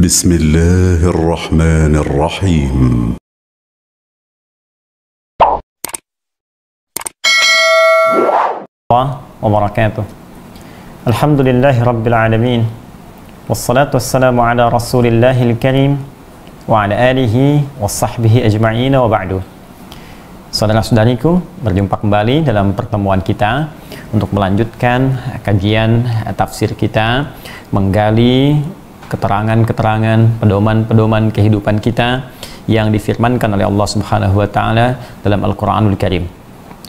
بسم الله الرحمن الرحيم. wabarakatuh. Alhamdulillahi rabbil alamin. Wassalatu wassalamu ala rasulillahil karim wa ala alihi wa sahbihi ajma'in wa ba'du. Saudara-saudariku, berjumpa kembali dalam pertemuan kita untuk melanjutkan kajian tafsir kita, menggali keterangan-keterangan, pedoman-pedoman kehidupan kita yang difirmankan oleh Allah Subhanahu wa taala dalam Al-Qur'anul Karim.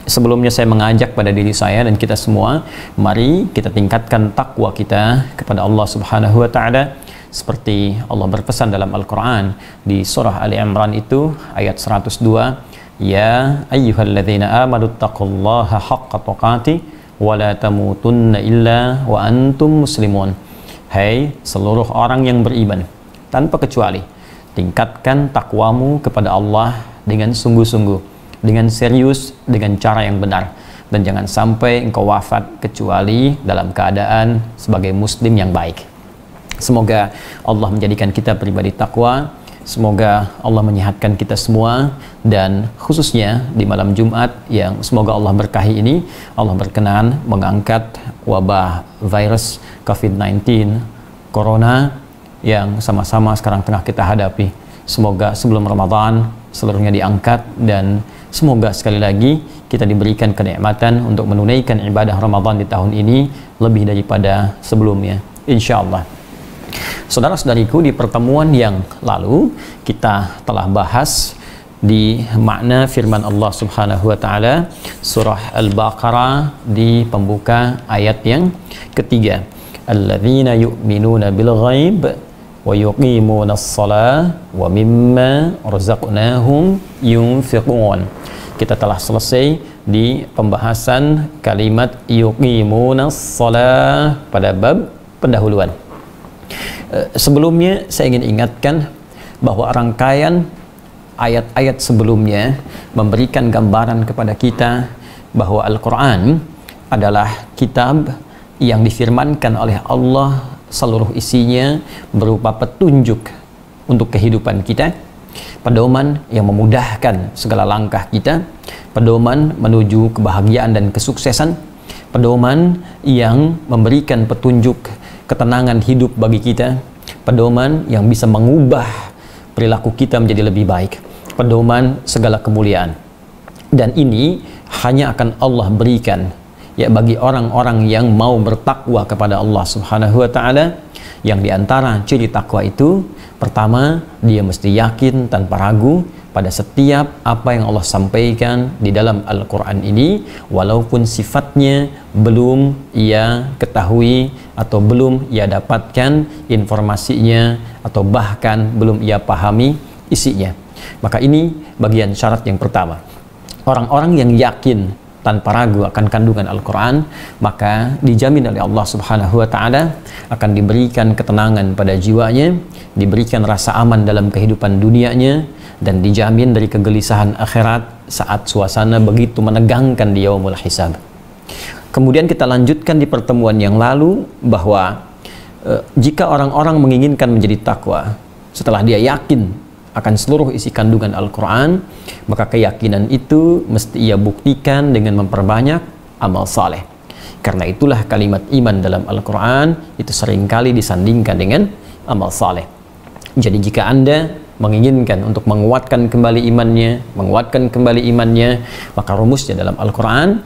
Sebelumnya saya mengajak pada diri saya dan kita semua, mari kita tingkatkan takwa kita kepada Allah Subhanahu wa taala seperti Allah berpesan dalam Al-Qur'an di surah Ali Imran itu ayat 102, ya ayyuhalladzina amanu taqullaha haqqa tuqatih wa la tamutunna illa wa antum muslimun. Hai seluruh orang yang beriman, tanpa kecuali tingkatkan takwamu kepada Allah dengan sungguh-sungguh, dengan serius, dengan cara yang benar, dan jangan sampai engkau wafat kecuali dalam keadaan sebagai muslim yang baik. Semoga Allah menjadikan kita pribadi takwa, semoga Allah menyehatkan kita semua, dan khususnya di malam Jumat yang semoga Allah berkahi ini, Allah berkenan mengangkat wabah virus COVID-19 Corona yang sama-sama sekarang tengah kita hadapi. Semoga sebelum Ramadan seluruhnya diangkat, dan semoga sekali lagi kita diberikan kenikmatan untuk menunaikan ibadah Ramadan di tahun ini lebih daripada sebelumnya, insya Allah. Saudara-saudariku, di pertemuan yang lalu kita telah bahas di makna firman Allah Subhanahu wa taala surah Al-Baqarah di pembuka ayat yang ketiga, alladzina yu'minuna bil ghaib wa yuqimuna as-salah wa mimma razaqnahum yunfiqun. Kita telah selesai di pembahasan kalimat yuqimuna as-salah pada bab pendahuluan. Sebelumnya saya ingin ingatkan bahwa rangkaian ayat-ayat sebelumnya memberikan gambaran kepada kita bahwa Al-Quran adalah kitab yang difirmankan oleh Allah, seluruh isinya berupa petunjuk untuk kehidupan kita, pedoman yang memudahkan segala langkah kita, pedoman menuju kebahagiaan dan kesuksesan, pedoman yang memberikan petunjuk ketenangan hidup bagi kita, pedoman yang bisa mengubah perilaku kita menjadi lebih baik, pedoman segala kemuliaan. Dan ini hanya akan Allah berikan ya bagi orang-orang yang mau bertakwa kepada Allah Subhanahu wa taala, yang diantara ciri takwa itu pertama, dia mesti yakin tanpa ragu pada setiap apa yang Allah sampaikan di dalam Al-Quran ini, walaupun sifatnya belum ia ketahui atau belum ia dapatkan informasinya atau bahkan belum ia pahami isinya. Maka ini bagian syarat yang pertama. Orang-orang yang yakin tanpa ragu akan kandungan Al-Quran, maka dijamin oleh Allah Subhanahu wa taala akan diberikan ketenangan pada jiwanya, diberikan rasa aman dalam kehidupan dunianya, dan dijamin dari kegelisahan akhirat saat suasana begitu menegangkan di yaumul hisab. Kemudian kita lanjutkan di pertemuan yang lalu bahwa jika orang-orang menginginkan menjadi takwa setelah dia yakin akan seluruh isi kandungan Al-Quran, maka keyakinan itu mesti ia buktikan dengan memperbanyak amal saleh. Karena itulah kalimat iman dalam Al-Quran itu seringkali disandingkan dengan amal saleh. Jadi jika Anda menginginkan untuk menguatkan kembali imannya, maka rumusnya dalam Al-Quran,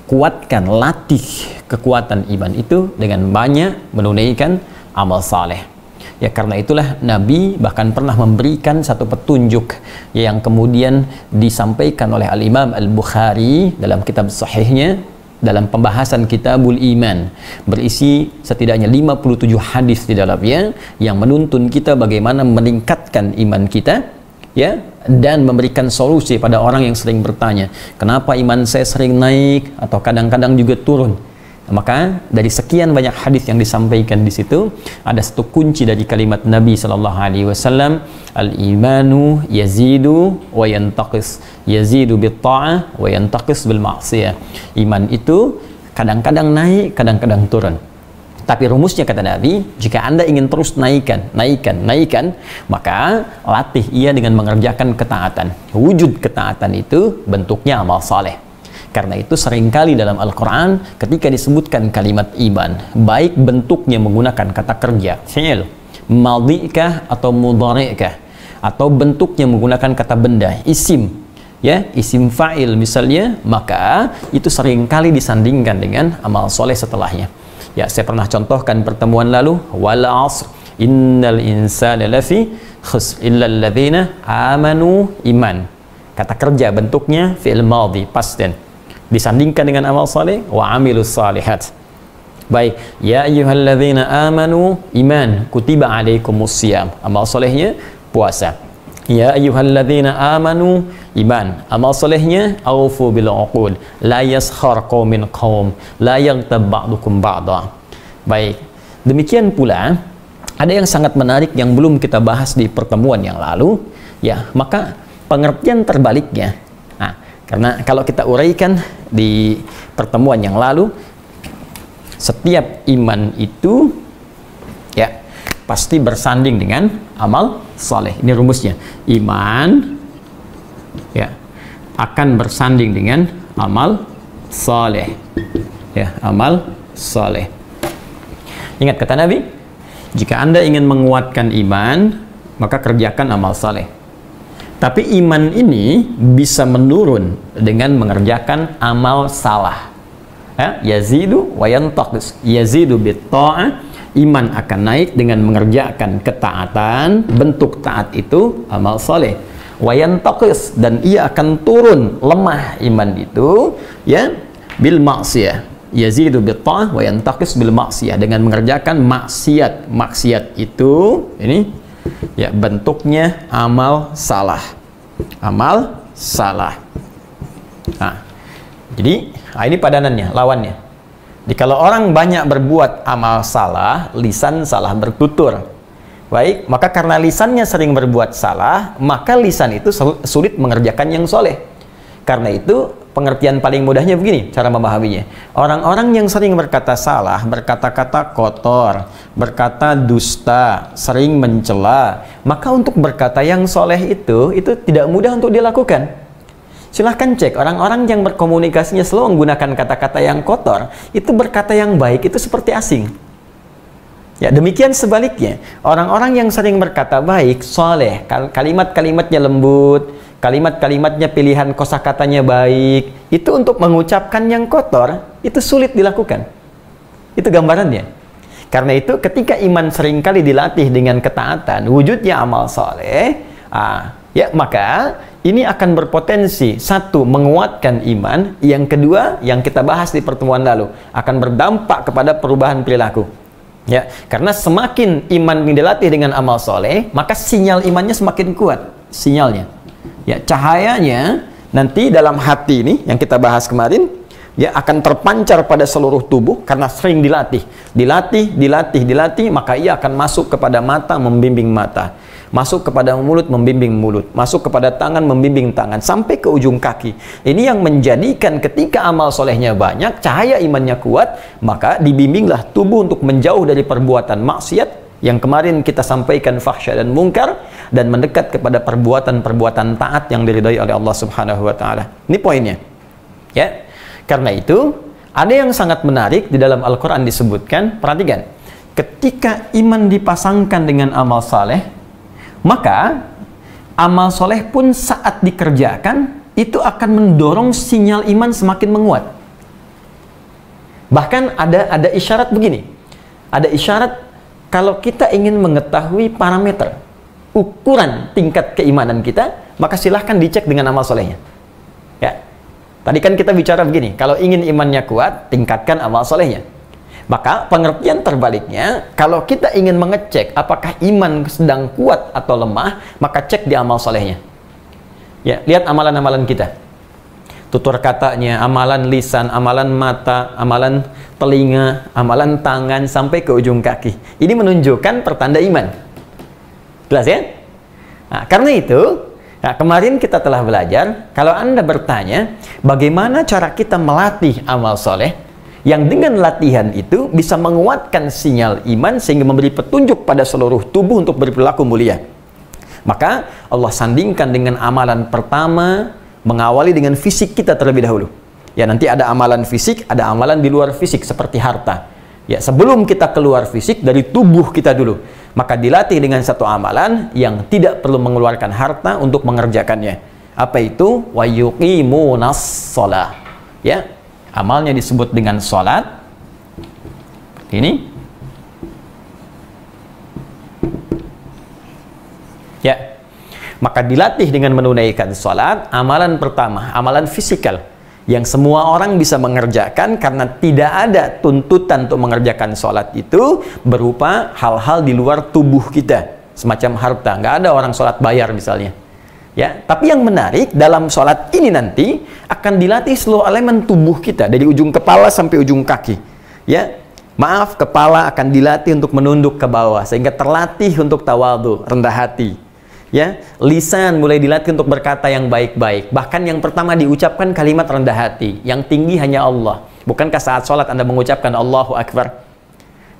kuatkan, latih kekuatan iman itu dengan banyak menunaikan amal saleh. Ya, karena itulah Nabi bahkan pernah memberikan satu petunjuk yang kemudian disampaikan oleh Al-Imam Al-Bukhari dalam kitab sahihnya, dalam pembahasan Kitabul Iman, berisi setidaknya 57 hadis di dalamnya yang menuntun kita bagaimana meningkatkan iman kita, ya, dan memberikan solusi pada orang yang sering bertanya, kenapa iman saya sering naik atau kadang-kadang juga turun. Maka dari sekian banyak hadis yang disampaikan di situ, ada satu kunci dari kalimat Nabi Shallallahu Alaihi Wasallam, al-imanu yazidu wa yantaqis, yazidu bil ta'ah wa yantaqis bil ma'siyah. Iman itu kadang-kadang naik, kadang-kadang turun. Tapi rumusnya kata Nabi, jika Anda ingin terus naikkan, maka latih ia dengan mengerjakan ketaatan. Wujud ketaatan itu bentuknya amal saleh. Karena itu seringkali dalam Al-Quran ketika disebutkan kalimat iman, baik bentuknya menggunakan kata kerja, fi'il, madhi'kah atau mudhari'kah, atau bentuknya menggunakan kata benda, isim, ya, isim fa'il misalnya, maka itu seringkali disandingkan dengan amal soleh setelahnya. Ya, saya pernah contohkan pertemuan lalu, wal 'asr innal insana lafi khusr illal ladzina amanu iman. Kata kerja bentuknya fi'il madhi, past tense. Disandingkan dengan amal saleh, wa amilus salihat. Baik, ya ayyuhalladzina amanu iman, kutiba alaikumus syiyam. Amal salehnya puasa. Ya ayyuhalladzina amanu iman, amal solehnya aufu bil uqud, la yaskhar qaumin qaum, la yaghtab ba'dukum ba'dha. Baik, demikian pula ada yang sangat menarik yang belum kita bahas di pertemuan yang lalu, ya, maka pengertian terbaliknya. Nah, karena kalau kita uraikan di pertemuan yang lalu, setiap iman itu, ya, pasti bersanding dengan amal saleh. Ini rumusnya. Iman, ya, akan bersanding dengan amal saleh. Ya, amal saleh. Ingat kata Nabi, jika Anda ingin menguatkan iman, maka kerjakan amal saleh. Tapi iman ini bisa menurun dengan mengerjakan amal salah. Ya, yazidu wa yantaqis. Yazidu bit ta'ah. Iman akan naik dengan mengerjakan ketaatan, bentuk taat itu amal soleh. Wayan taqis, dan ia akan turun lemah iman itu, ya, bil maksiyah. Yazidu bil ta'ah wayan taqis bil maksiyah, dengan mengerjakan maksiat. Maksiat itu ini, ya, bentuknya amal salah. Amal salah. Nah, jadi ini padanannya, lawannya. Jadi kalau orang banyak berbuat amal salah, lisan salah bertutur. Baik, maka karena lisannya sering berbuat salah, maka lisan itu sulit mengerjakan yang soleh. Karena itu pengertian paling mudahnya begini cara memahaminya. Orang-orang yang sering berkata salah, berkata-kata kotor, berkata dusta, sering mencela, maka untuk berkata yang soleh itu tidak mudah untuk dilakukan. Silahkan cek, orang-orang yang berkomunikasinya selalu menggunakan kata-kata yang kotor, itu berkata yang baik itu seperti asing. Ya, demikian sebaliknya, orang-orang yang sering berkata baik, soleh, kalimat-kalimatnya lembut, kalimat-kalimatnya pilihan kosakatanya baik, itu untuk mengucapkan yang kotor, itu sulit dilakukan. Itu gambarannya. Karena itu ketika iman seringkali dilatih dengan ketaatan, wujudnya amal soleh, ya, maka ini akan berpotensi, satu, menguatkan iman, yang kedua, yang kita bahas di pertemuan lalu, akan berdampak kepada perubahan perilaku. Ya, karena semakin iman dilatih dengan amal soleh, maka sinyal imannya semakin kuat, sinyalnya. Ya, cahayanya nanti dalam hati ini, yang kita bahas kemarin, ya, akan terpancar pada seluruh tubuh, karena sering dilatih, maka ia akan masuk kepada mata, membimbing mata. Masuk kepada mulut, membimbing mulut. Masuk kepada tangan, membimbing tangan. Sampai ke ujung kaki. Ini yang menjadikan ketika amal solehnya banyak, cahaya imannya kuat, maka dibimbinglah tubuh untuk menjauh dari perbuatan maksiat, yang kemarin kita sampaikan fahsya dan mungkar, dan mendekat kepada perbuatan-perbuatan taat yang diridhai oleh Allah Subhanahu wa Ta'ala. Ini poinnya. Ya. Karena itu, ada yang sangat menarik di dalam Al-Quran disebutkan, perhatikan, ketika iman dipasangkan dengan amal saleh, maka amal soleh pun saat dikerjakan itu akan mendorong sinyal iman semakin menguat. Bahkan ada isyarat begini. Ada isyarat kalau kita ingin mengetahui parameter, ukuran tingkat keimanan kita, maka silahkan dicek dengan amal solehnya. Ya. Tadi kan kita bicara begini, kalau ingin imannya kuat, tingkatkan amal solehnya. Maka pengertian terbaliknya, kalau kita ingin mengecek apakah iman sedang kuat atau lemah, maka cek di amal solehnya. Ya, lihat amalan-amalan kita. Tutur katanya, amalan lisan, amalan mata, amalan telinga, amalan tangan, sampai ke ujung kaki. Ini menunjukkan pertanda iman. Jelas ya? Nah, karena itu, kemarin kita telah belajar, kalau Anda bertanya, bagaimana cara kita melatih amal soleh? yang dengan latihan itu bisa menguatkan sinyal iman sehingga memberi petunjuk pada seluruh tubuh untuk berperilaku mulia. Maka Allah sandingkan dengan amalan pertama, mengawali dengan fisik kita terlebih dahulu. Ya, nanti ada amalan fisik, ada amalan di luar fisik seperti harta. Ya, sebelum kita keluar fisik, dari tubuh kita dulu. Maka dilatih dengan satu amalan yang tidak perlu mengeluarkan harta untuk mengerjakannya. Apa itu? Wa yuqimunas shalah. Ya, amalnya disebut dengan salat. Ini. Ya. Maka dilatih dengan menunaikan salat, amalan pertama, amalan fisikal yang semua orang bisa mengerjakan karena tidak ada tuntutan untuk mengerjakan sholat itu berupa hal-hal di luar tubuh kita, semacam harta. Nggak ada orang sholat bayar misalnya. Ya, tapi yang menarik dalam sholat ini nanti akan dilatih seluruh elemen tubuh kita dari ujung kepala sampai ujung kaki. Ya, maaf, kepala akan dilatih untuk menunduk ke bawah sehingga terlatih untuk tawadhu, rendah hati. Ya, lisan mulai dilatih untuk berkata yang baik-baik. Bahkan yang pertama diucapkan kalimat rendah hati, yang tinggi hanya Allah. Bukankah saat sholat Anda mengucapkan Allahu Akbar?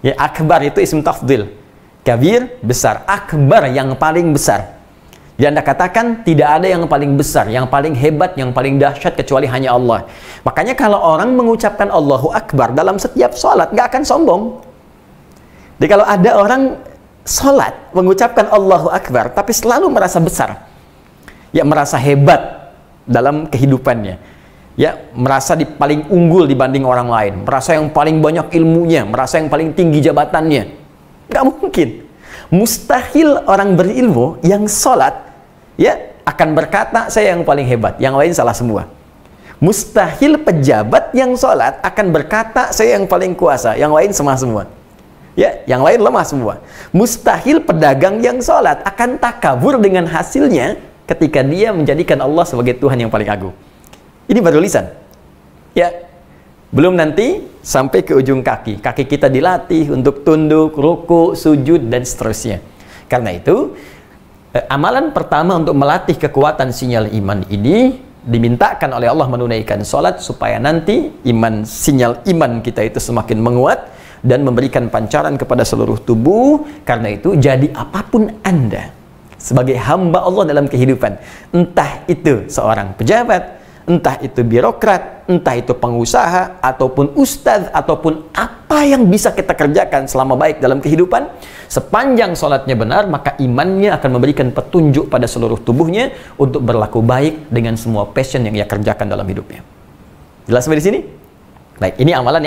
Ya, Akbar itu ism tafdil. Kabir, besar. Akbar, yang paling besar. Jadi Anda katakan tidak ada yang paling besar, yang paling hebat, yang paling dahsyat kecuali hanya Allah. Makanya kalau orang mengucapkan Allahu Akbar dalam setiap sholat, nggak akan sombong. Jadi kalau ada orang sholat mengucapkan Allahu Akbar tapi selalu merasa besar, ya, merasa hebat dalam kehidupannya, ya, merasa paling unggul dibanding orang lain, merasa yang paling banyak ilmunya, merasa yang paling tinggi jabatannya, nggak mungkin. Mustahil orang berilmu yang sholat, ya, akan berkata saya yang paling hebat, yang lain salah semua. Mustahil pejabat yang sholat akan berkata saya yang paling kuasa, yang lain semua. Ya, yang lain lemah semua. Mustahil pedagang yang sholat akan takabur dengan hasilnya ketika dia menjadikan Allah sebagai Tuhan yang paling agung. Ini baru lisan. Ya, belum nanti sampai ke ujung kaki. Kaki kita dilatih untuk tunduk, ruku, sujud, dan seterusnya. Karena itu, amalan pertama untuk melatih kekuatan sinyal iman ini dimintakan oleh Allah menunaikan sholat supaya nanti sinyal iman kita itu semakin menguat dan memberikan pancaran kepada seluruh tubuh. Karena itu, jadi apapun Anda sebagai hamba Allah dalam kehidupan, entah itu seorang pejabat, entah itu birokrat, entah itu pengusaha, ataupun ustadz, ataupun apa yang bisa kita kerjakan selama baik dalam kehidupan, sepanjang sholatnya benar, maka imannya akan memberikan petunjuk pada seluruh tubuhnya untuk berlaku baik dengan semua passion yang ia kerjakan dalam hidupnya. Jelas sampai di sini? Baik, ini amalan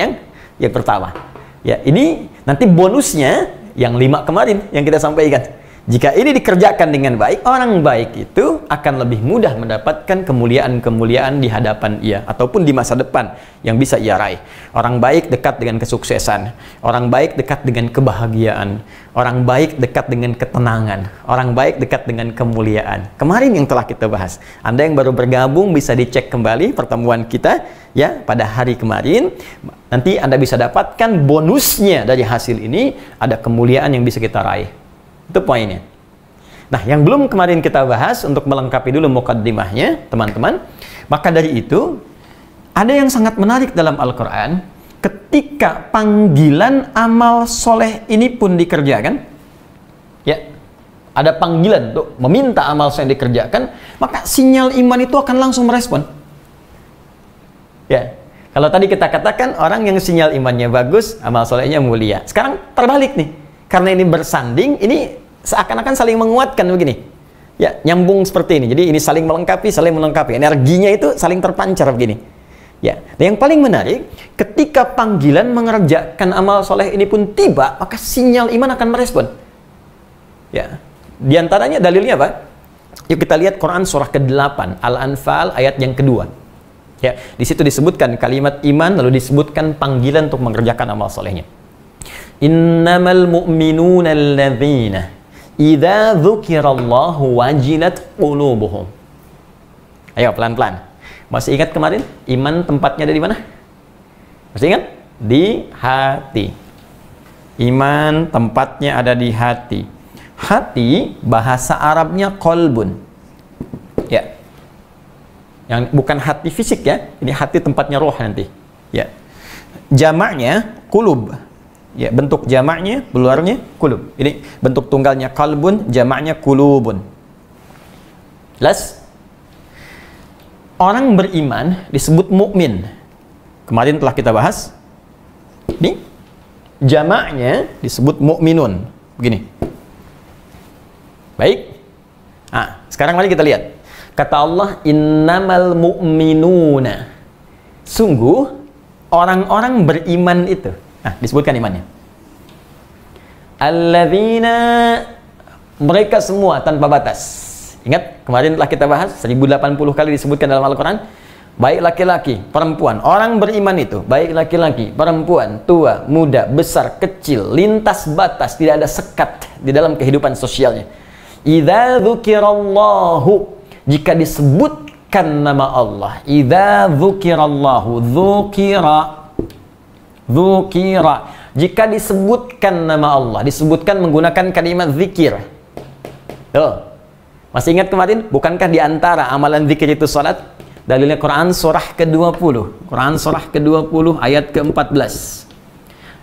yang pertama. Ya, ini nanti bonusnya yang 5 kemarin yang kita sampaikan. Jika ini dikerjakan dengan baik, orang baik itu akan lebih mudah mendapatkan kemuliaan-kemuliaan di hadapan ia ataupun di masa depan yang bisa ia raih. Orang baik dekat dengan kesuksesan, orang baik dekat dengan kebahagiaan, orang baik dekat dengan ketenangan, orang baik dekat dengan kemuliaan. Kemarin yang telah kita bahas. Anda yang baru bergabung bisa dicek kembali pertemuan kita ya pada hari kemarin. Nanti Anda bisa dapatkan bonusnya dari hasil ini, ada kemuliaan yang bisa kita raih. Itu poinnya. Nah, yang belum kemarin kita bahas untuk melengkapi dulu mukaddimahnya, teman-teman. Maka dari itu, ada yang sangat menarik dalam Al-Quran. Ketika panggilan amal soleh ini pun dikerjakan, ya, ada panggilan untuk meminta amal soleh dikerjakan, maka sinyal iman itu akan langsung merespon. Ya, kalau tadi kita katakan orang yang sinyal imannya bagus, amal solehnya mulia. Sekarang terbalik nih. Karena ini bersanding, ini seakan-akan saling menguatkan begini. Ya, nyambung seperti ini. Jadi ini saling melengkapi, energinya itu saling terpancar begini. Ya, dan yang paling menarik, ketika panggilan mengerjakan amal soleh ini pun tiba, maka sinyal iman akan merespon. Ya, di antaranya dalilnya apa? Yuk kita lihat Quran surah ke-8, Al-Anfal ayat yang kedua. Ya, di situ disebutkan kalimat iman, lalu disebutkan panggilan untuk mengerjakan amal solehnya. Innamal mu'minuna alladzina idza dzukirallahu wajilat qulubuhum. Ayo pelan-pelan. Masih ingat kemarin iman tempatnya ada di mana? Masih ingat? Di hati. Iman tempatnya ada di hati. Hati bahasa Arabnya qalbun. Ya. Yang bukan hati fisik ya. Ini hati tempatnya roh nanti. Ya. jamaknya kulub. Ya, bentuk jamaknya, pluralnya kulub. Ini bentuk tunggalnya kalbun, jamaknya kulubun. Jelas? Orang beriman disebut mukmin. Kemarin telah kita bahas. Ini jamaknya disebut mukminun. Begini. Baik. Nah, sekarang mari kita lihat. Kata Allah, innamal mu'minuna. Sungguh orang-orang beriman itu. Nah, disebutkan imannya. Alladzina, mereka semua tanpa batas. Ingat, kemarin telah kita bahas 1080 kali disebutkan dalam Al-Quran. Baik laki-laki, perempuan. Orang beriman itu, baik laki-laki, perempuan, tua, muda, besar, kecil, lintas batas, tidak ada sekat di dalam kehidupan sosialnya. Idza dzukirallahu, jika disebutkan nama Allah. Idza dzukirallahu, dzukira, jika disebutkan nama Allah, disebutkan menggunakan kalimat zikir. Tuh. Masih ingat kemarin? Bukankah di antara amalan zikir itu salat? Dalilnya Quran surah ke-20. Quran surah ke-20 ayat ke-14.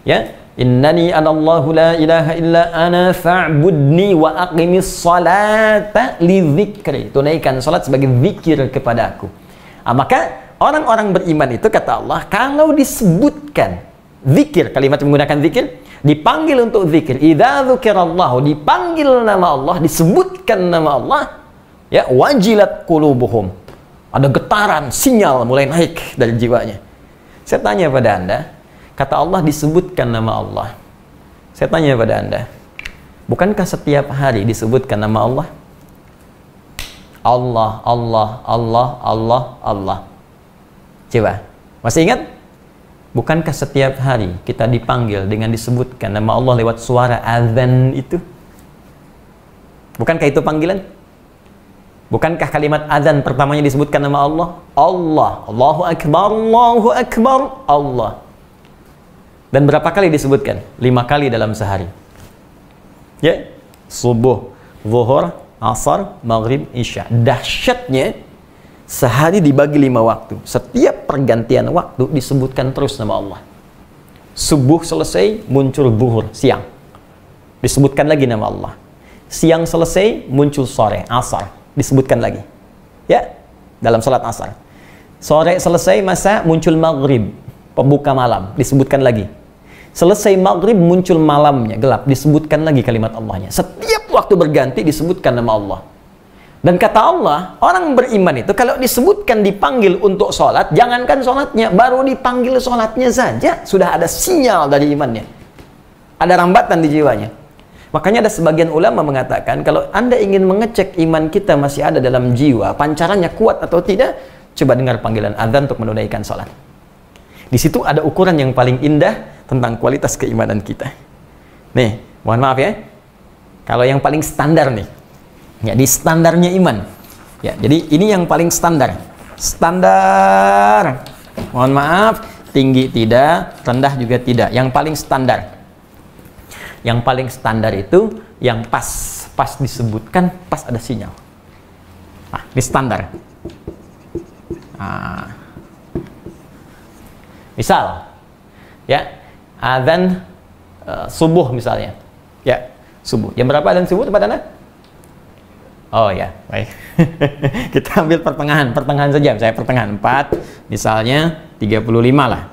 Ya, innani anallahu la ilaha illa ana fa'budni wa aqimis salata li dzikri. Tunaikan salat sebagai zikir kepada aku. Maka orang-orang beriman itu kata Allah, kalau disebutkan zikir, kalimat menggunakan zikir, dipanggil untuk zikir, idza dzukirallahu, dipanggil nama Allah, disebutkan nama Allah, ya, wajilat qulubuhum, ada getaran, sinyal mulai naik dari jiwanya. Saya tanya pada Anda, kata Allah disebutkan nama Allah. Saya tanya pada Anda, bukankah setiap hari disebutkan nama Allah? Allah, Allah, Allah, Allah, Allah. Coba, masih ingat? Bukankah setiap hari kita dipanggil dengan disebutkan nama Allah lewat suara azan itu? Bukankah itu panggilan? Bukankah kalimat azan pertamanya disebutkan nama Allah? Allah, Allahu Akbar, Allahu Akbar, Allah. Dan berapa kali disebutkan? 5 kali dalam sehari. Ya, subuh, zuhur, asar, maghrib, isya. Dahsyatnya, sehari dibagi 5 waktu. Setiap pergantian waktu disebutkan terus nama Allah. Subuh selesai, muncul zuhur, siang. Disebutkan lagi nama Allah. Siang selesai, muncul sore, asar. Disebutkan lagi. Ya, dalam salat asar. Sore selesai, masa muncul maghrib, pembuka malam. Disebutkan lagi. Selesai maghrib, muncul malamnya, gelap. Disebutkan lagi kalimat Allahnya. Setiap waktu berganti disebutkan nama Allah. Dan kata Allah, orang beriman itu kalau disebutkan dipanggil untuk sholat, jangankan sholatnya, baru dipanggil sholatnya saja sudah ada sinyal dari imannya. Ada rambatan di jiwanya. Makanya ada sebagian ulama mengatakan, kalau Anda ingin mengecek iman kita masih ada dalam jiwa, pancarannya kuat atau tidak, coba dengar panggilan azan untuk menunaikan sholat. Di situ ada ukuran yang paling indah tentang kualitas keimanan kita. Nih, mohon maaf ya, kalau yang paling standar nih, ya, di standarnya iman. Ya, jadi ini yang paling standar. Standar. Mohon maaf, tinggi tidak, rendah juga tidak. Yang paling standar. Yang paling standar itu yang pas disebutkan, pas ada sinyal. Nah, ini standar. Nah. Misal, ya, azan subuh misalnya. Ya, subuh. Jam berapa azan subuh tempat Anda? Oh ya, baik. Kita ambil pertengahan saja. Saya pertengahan 4, misalnya 35 lah.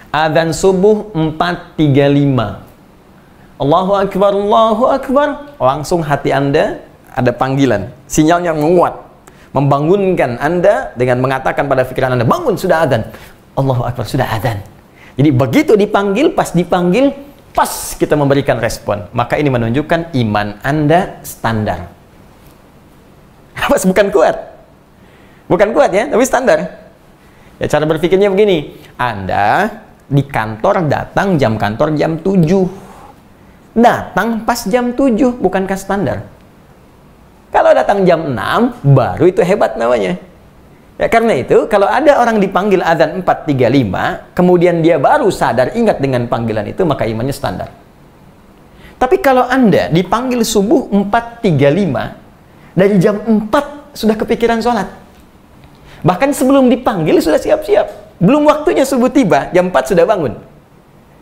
Adzan subuh 4.35. Allahu Akbar, Allahu Akbar. Langsung hati Anda ada panggilan. Sinyalnya menguat. Membangunkan Anda dengan mengatakan pada pikiran Anda, bangun, sudah adzan. Allahu Akbar, sudah adzan. Jadi begitu dipanggil, pas dipanggil, pas kita memberikan respon. Maka ini menunjukkan iman Anda standar. Pas bukan kuat. Bukan kuat ya, tapi standar. Ya, cara berpikirnya begini. Anda di kantor datang jam kantor jam 7. Datang pas jam 7, bukankah standar? Kalau datang jam 6, baru itu hebat namanya. Ya, karena itu, kalau ada orang dipanggil adzan 4.35, kemudian dia baru sadar, ingat dengan panggilan itu, maka imannya standar. Tapi kalau Anda dipanggil subuh 4.35, dari jam 4 sudah kepikiran sholat. Bahkan sebelum dipanggil sudah siap-siap. Belum waktunya subuh tiba, jam 4 sudah bangun.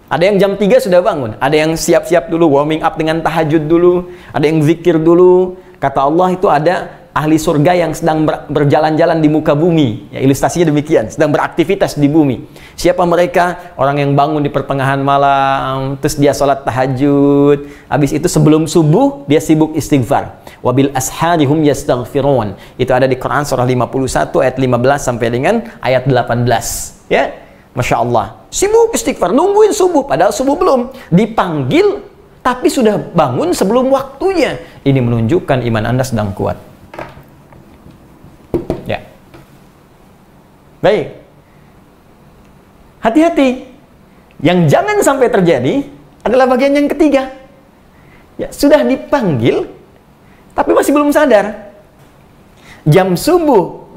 Ada yang jam 3 sudah bangun. Ada yang siap-siap dulu, warming up dengan tahajud dulu. Ada yang zikir dulu. Kata Allah itu ada ahli surga yang sedang berjalan-jalan di muka bumi. Ya, ilustrasinya demikian, sedang beraktivitas di bumi. Siapa mereka? Orang yang bangun di pertengahan malam, terus dia sholat tahajud. Habis itu sebelum subuh, dia sibuk istighfar. Wabil asharihum yastaghfirun. Itu ada di Quran surah 51 ayat 15 sampai dengan ayat 18. Ya, Masya Allah. Sibuk istighfar, nungguin subuh, padahal subuh belum. Dipanggil, tapi sudah bangun sebelum waktunya. Ini menunjukkan iman Anda sedang kuat. Ya. Baik. Hati-hati. Yang jangan sampai terjadi adalah bagian yang ketiga. Ya, sudah dipanggil, tapi masih belum sadar. Jam subuh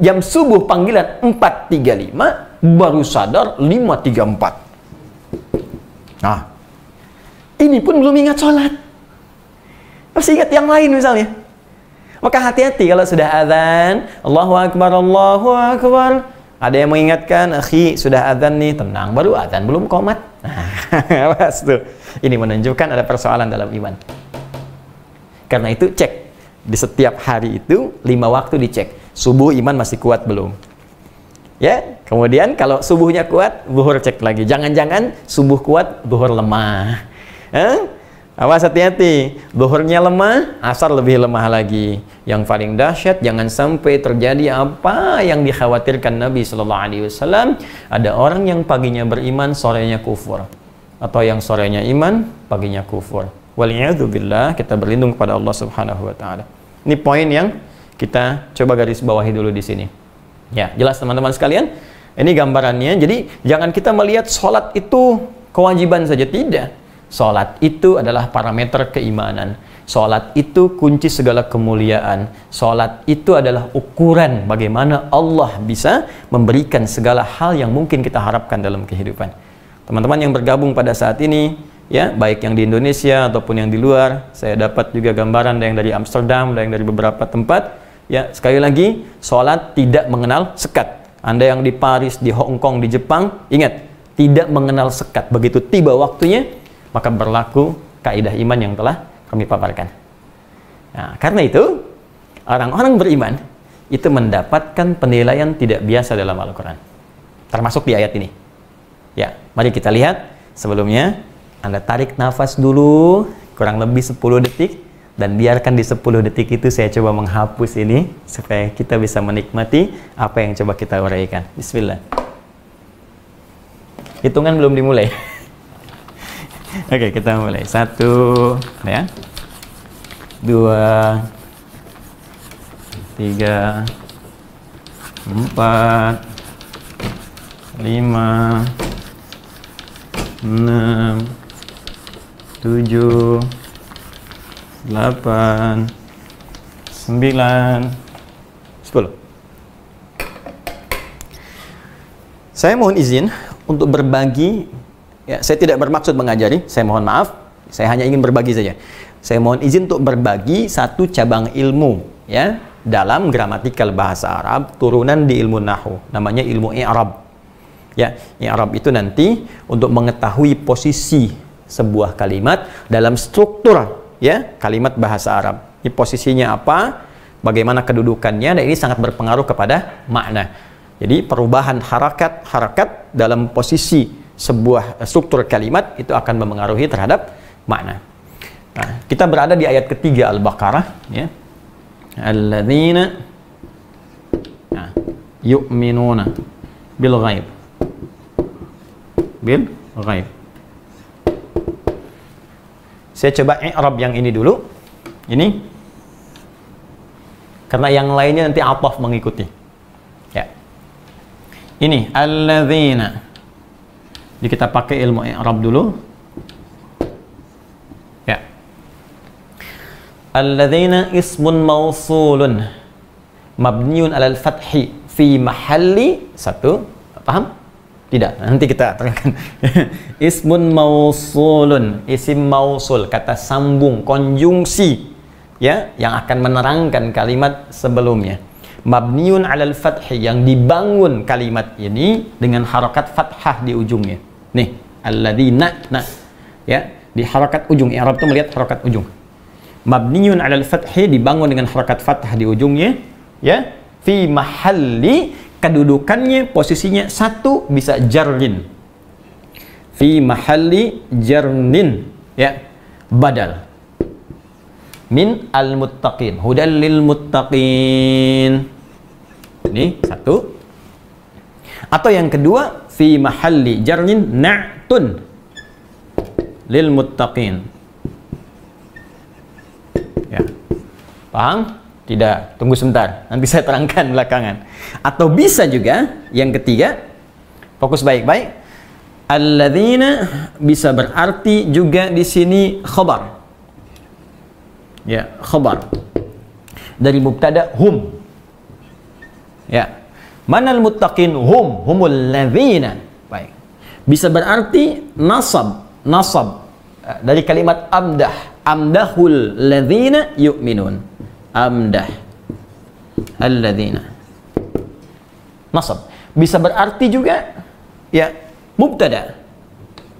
panggilan 4.35, baru sadar 5.34. Nah, ini pun belum ingat sholat. Masih ingat yang lain misalnya. Maka hati-hati kalau sudah azan, Allahu Akbar, Allahu Akbar. Ada yang mengingatkan, akhi sudah azan nih, tenang, baru azan, belum qomat. Nah, pas tuh. Ini menunjukkan ada persoalan dalam iman. Karena itu cek. Di setiap hari itu 5 waktu dicek. Subuh iman masih kuat belum? Ya, kemudian kalau subuhnya kuat, zuhur cek lagi. Jangan-jangan subuh kuat, zuhur lemah. Awas, hati-hati. Zuhurnya lemah, asar lebih lemah lagi. Yang paling dahsyat, jangan sampai terjadi apa yang dikhawatirkan Nabi Sallallahu Alaihi Wasallam. Ada orang yang paginya beriman, sorenya kufur. Atau yang sorenya iman, paginya kufur. Waliyadzubillah, kita berlindung kepada Allah Subhanahu Wa Taala. Ini poin yang kita coba garis bawahi dulu di sini. Ya, jelas teman-teman sekalian? Ini gambarannya. Jadi, jangan kita melihat sholat itu kewajiban saja. Tidak. Sholat itu adalah parameter keimanan. Sholat itu kunci segala kemuliaan. Sholat itu adalah ukuran bagaimana Allah bisa memberikan segala hal yang mungkin kita harapkan dalam kehidupan. Teman-teman yang bergabung pada saat ini, ya, baik yang di Indonesia ataupun yang di luar, saya dapat juga gambaran ada yang dari Amsterdam, ada yang dari beberapa tempat. Ya, sekali lagi, sholat tidak mengenal sekat. Anda yang di Paris, di Hong Kong, di Jepang, ingat, tidak mengenal sekat. Begitu tiba waktunya, maka berlaku kaidah iman yang telah kami paparkan. Nah, karena itu, orang-orang beriman itu mendapatkan penilaian tidak biasa dalam Al-Quran. Termasuk di ayat ini. Ya, mari kita lihat. Sebelumnya, Anda tarik nafas dulu, kurang lebih 10 detik. Dan biarkan di 10 detik itu saya coba menghapus ini, supaya kita bisa menikmati apa yang coba kita uraikan. Bismillah. Hitungan belum dimulai. Oke, kita mulai. 1, ya. 2, 3, 4, 5, 6, 7, 8, 9, 10. Saya mohon izin untuk berbagi. Ya, saya tidak bermaksud mengajari. Saya mohon maaf. Saya hanya ingin berbagi saja. Saya mohon izin untuk berbagi satu cabang ilmu, ya, dalam gramatikal bahasa Arab, turunan di ilmu nahwu. Namanya ilmu i'rab. Ya, i'rab itu nanti untuk mengetahui posisi sebuah kalimat dalam struktur, ya, kalimat bahasa Arab. Ini posisinya apa, bagaimana kedudukannya, dan ini sangat berpengaruh kepada makna. Jadi perubahan harakat dalam posisi sebuah struktur kalimat itu akan mempengaruhi terhadap makna. Nah, kita berada di ayat ketiga Al-Baqarah, ya. Alladzina yu'minuna bil ghaib. Bil ghaib. Saya coba i'rab yang ini dulu. Ini. Karena yang lainnya nanti ataf mengikuti. Ya. Ini alladzina. Jadi kita pakai ilmu i'rab dulu. Ya. Alladzina ismun mausulun mabniun 'alal fathi fi mahalli satu. Paham? Tidak, nanti kita terangkan. Ismun mausulun, isim mausul, kata sambung, konjungsi, ya, yang akan menerangkan kalimat sebelumnya. Mabniun 'alal fathi, yang dibangun kalimat ini dengan harakat fathah di ujungnya. Nih, alladzina, nah, ya, di harakat ujung. I'rab itu melihat harakat ujung. Mabniun 'alal fathi, dibangun dengan harakat fathah di ujungnya, ya. Fi mahalli, kedudukannya, posisinya satu, bisa jarrin. Fi mahalli jarnin, ya, badal min al-muttaqin, hudal lil muttaqin. Ini satu. Atau yang kedua, fi mahalli jarnin na'tun lil muttaqin. Ya. Paham? Tidak. Tunggu sebentar. Nanti saya terangkan belakangan. Atau bisa juga yang ketiga, fokus baik-baik. Alladzina bisa berarti juga di sini khabar. Ya, khabar dari mubtada hum. Ya. Manal muttaqin hum, humul ladzina. Baik. Bisa berarti nasab, nasab dari kalimat amdah, amdahul ladzina yu'minun. Amdah alladzina. Nasab. Bisa berarti juga ya mubtada.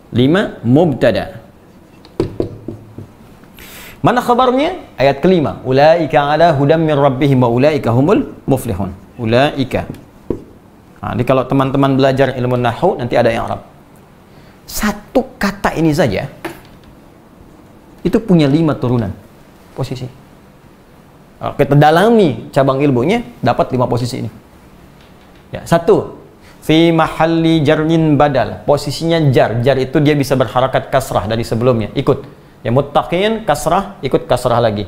5 mubtada. Mana khabarnya? Ayat kelima. Ulaika ala hudam min rabbihim wa ulaika humul muflihun. Ulaika. Nah, ini kalau teman-teman belajar ilmu nahwu nanti ada yang Arab. Satu kata ini saja itu punya 5 turunan posisi. Kalau kita dalami cabang ilmunya dapat 5 posisi ini. Ya, satu. Fi mahalli jarnin badal. Posisinya jar. Jar itu dia bisa berharakat kasrah dari sebelumnya. Ikut. Ya muttaqin kasrah, ikut kasrah lagi.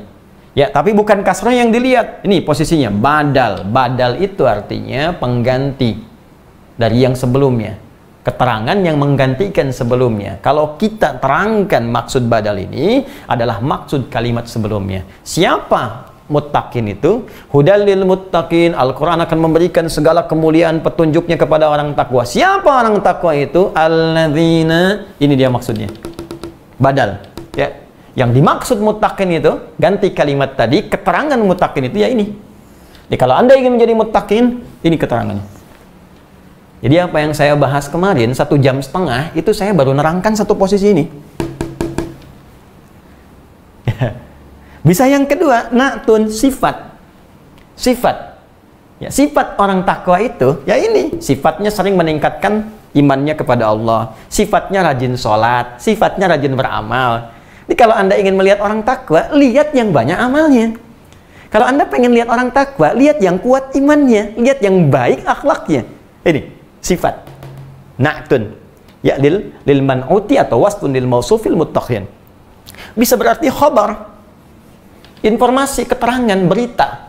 Ya, tapi bukan kasrah yang dilihat. Ini posisinya badal. Badal itu artinya pengganti dari yang sebelumnya. Keterangan yang menggantikan sebelumnya. Kalau kita terangkan maksud badal ini adalah maksud kalimat sebelumnya. Siapa muttaqin itu? Hudal lil muttaqin. Al-Quran akan memberikan segala kemuliaan petunjuknya kepada orang takwa. Siapa orang takwa itu? Alladzina. Ini dia maksudnya. Badal. Ya, yang dimaksud muttaqin itu ganti kalimat tadi, keterangan muttaqin itu ya ini. Jadi kalau Anda ingin menjadi muttaqin, ini keterangannya. Jadi apa yang saya bahas kemarin 1,5 jam itu saya baru nerangkan satu posisi ini. Bisa yang kedua, na'tun sifat. Sifat. Ya, sifat orang takwa itu ya ini, sifatnya sering meningkatkan imannya kepada Allah, sifatnya rajin sholat, sifatnya rajin beramal. Jadi kalau Anda ingin melihat orang takwa, lihat yang banyak amalnya. Kalau Anda pengen lihat orang takwa, lihat yang kuat imannya, lihat yang baik akhlaknya. Ini sifat. Na'tun. Ya lil man'uti atau wasfun lil mausufil muttaqin. Bisa berarti khabar. Informasi, keterangan, berita.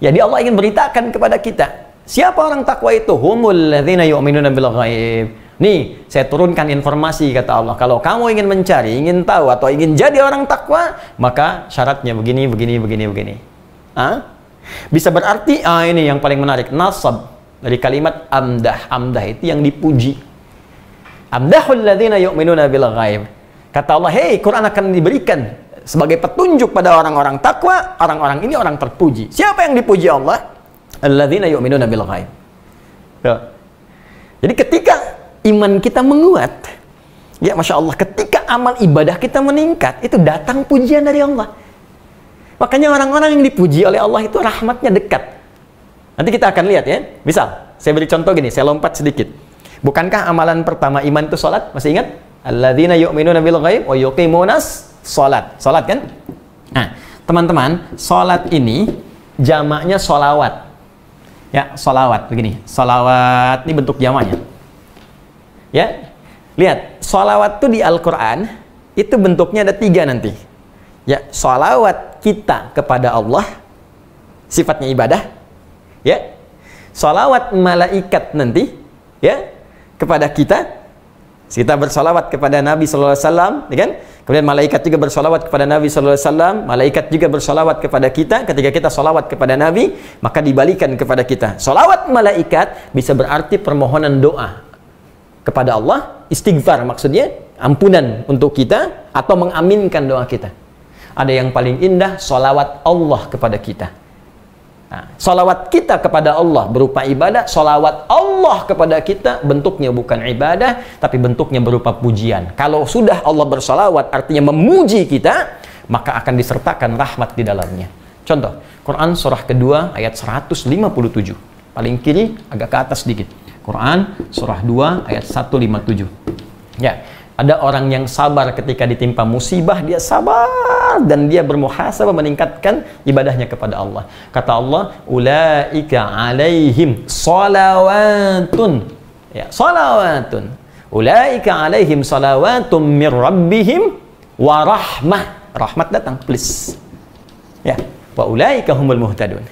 Jadi Allah ingin beritakan kepada kita. Siapa orang takwa itu? Humul ladzina yu'minuna bil ghaib. Nih, saya turunkan informasi, kata Allah. Kalau kamu ingin mencari, ingin tahu, atau ingin jadi orang takwa, maka syaratnya begini, begini, begini, begini. Bisa berarti, ini yang paling menarik, nasab. Dari kalimat amdah. Amdah itu yang dipuji. Amdahul ladzina yu'minuna bil ghaib. Kata Allah, hei, Quran akan diberikan sebagai petunjuk pada orang-orang takwa. Orang-orang ini orang terpuji. Siapa yang dipuji Allah? Alladzina yu'minuna bil ghaib. Jadi ketika iman kita menguat, ya Masya Allah, ketika amal ibadah kita meningkat, itu datang pujian dari Allah. Makanya orang-orang yang dipuji oleh Allah itu rahmatnya dekat. Nanti kita akan lihat ya. Misal, saya beri contoh gini, saya lompat sedikit. Bukankah amalan pertama iman itu sholat? Masih ingat? Alladzina yu'minuna bil ghaib wa yuqimunas sholat. Sholat kan? Nah, teman-teman, sholat ini jamaknya sholawat. Ya, sholawat begini. Sholawat ini bentuk jamaknya. Ya, lihat, sholawat itu di Al-Quran itu bentuknya ada 3 nanti. Ya, sholawat kita kepada Allah, sifatnya ibadah. Ya, sholawat malaikat nanti, ya, kepada kita. Kita bersolawat kepada Nabi Sallallahu Alaihi Wasallam, ya kan? Kemudian malaikat juga bersolawat kepada Nabi Sallallahu Alaihi Wasallam. Malaikat juga bersolawat kepada kita. Ketika kita solawat kepada Nabi, maka dibalikan kepada kita. Solawat malaikat bisa berarti permohonan doa kepada Allah, istighfar maksudnya, ampunan untuk kita, atau mengaminkan doa kita. Ada yang paling indah, solawat Allah kepada kita. Nah, salawat kita kepada Allah berupa ibadah, salawat Allah kepada kita bentuknya bukan ibadah, tapi bentuknya berupa pujian. Kalau sudah Allah bersalawat artinya memuji kita, maka akan disertakan rahmat di dalamnya. Contoh, Quran surah kedua ayat 157. Paling kiri agak ke atas sedikit. Quran surah 2 ayat 157. Ya, ada orang yang sabar ketika ditimpa musibah, dia sabar dan dia bermuhasabah meningkatkan ibadahnya kepada Allah. Kata Allah, ulaika alaihim salawatun. Ya, salawatun. Ulaika alaihim salawatun mir rabbihim wa rahmah. Rahmat datang, please. Ya, wa ulaika humul muhtadun.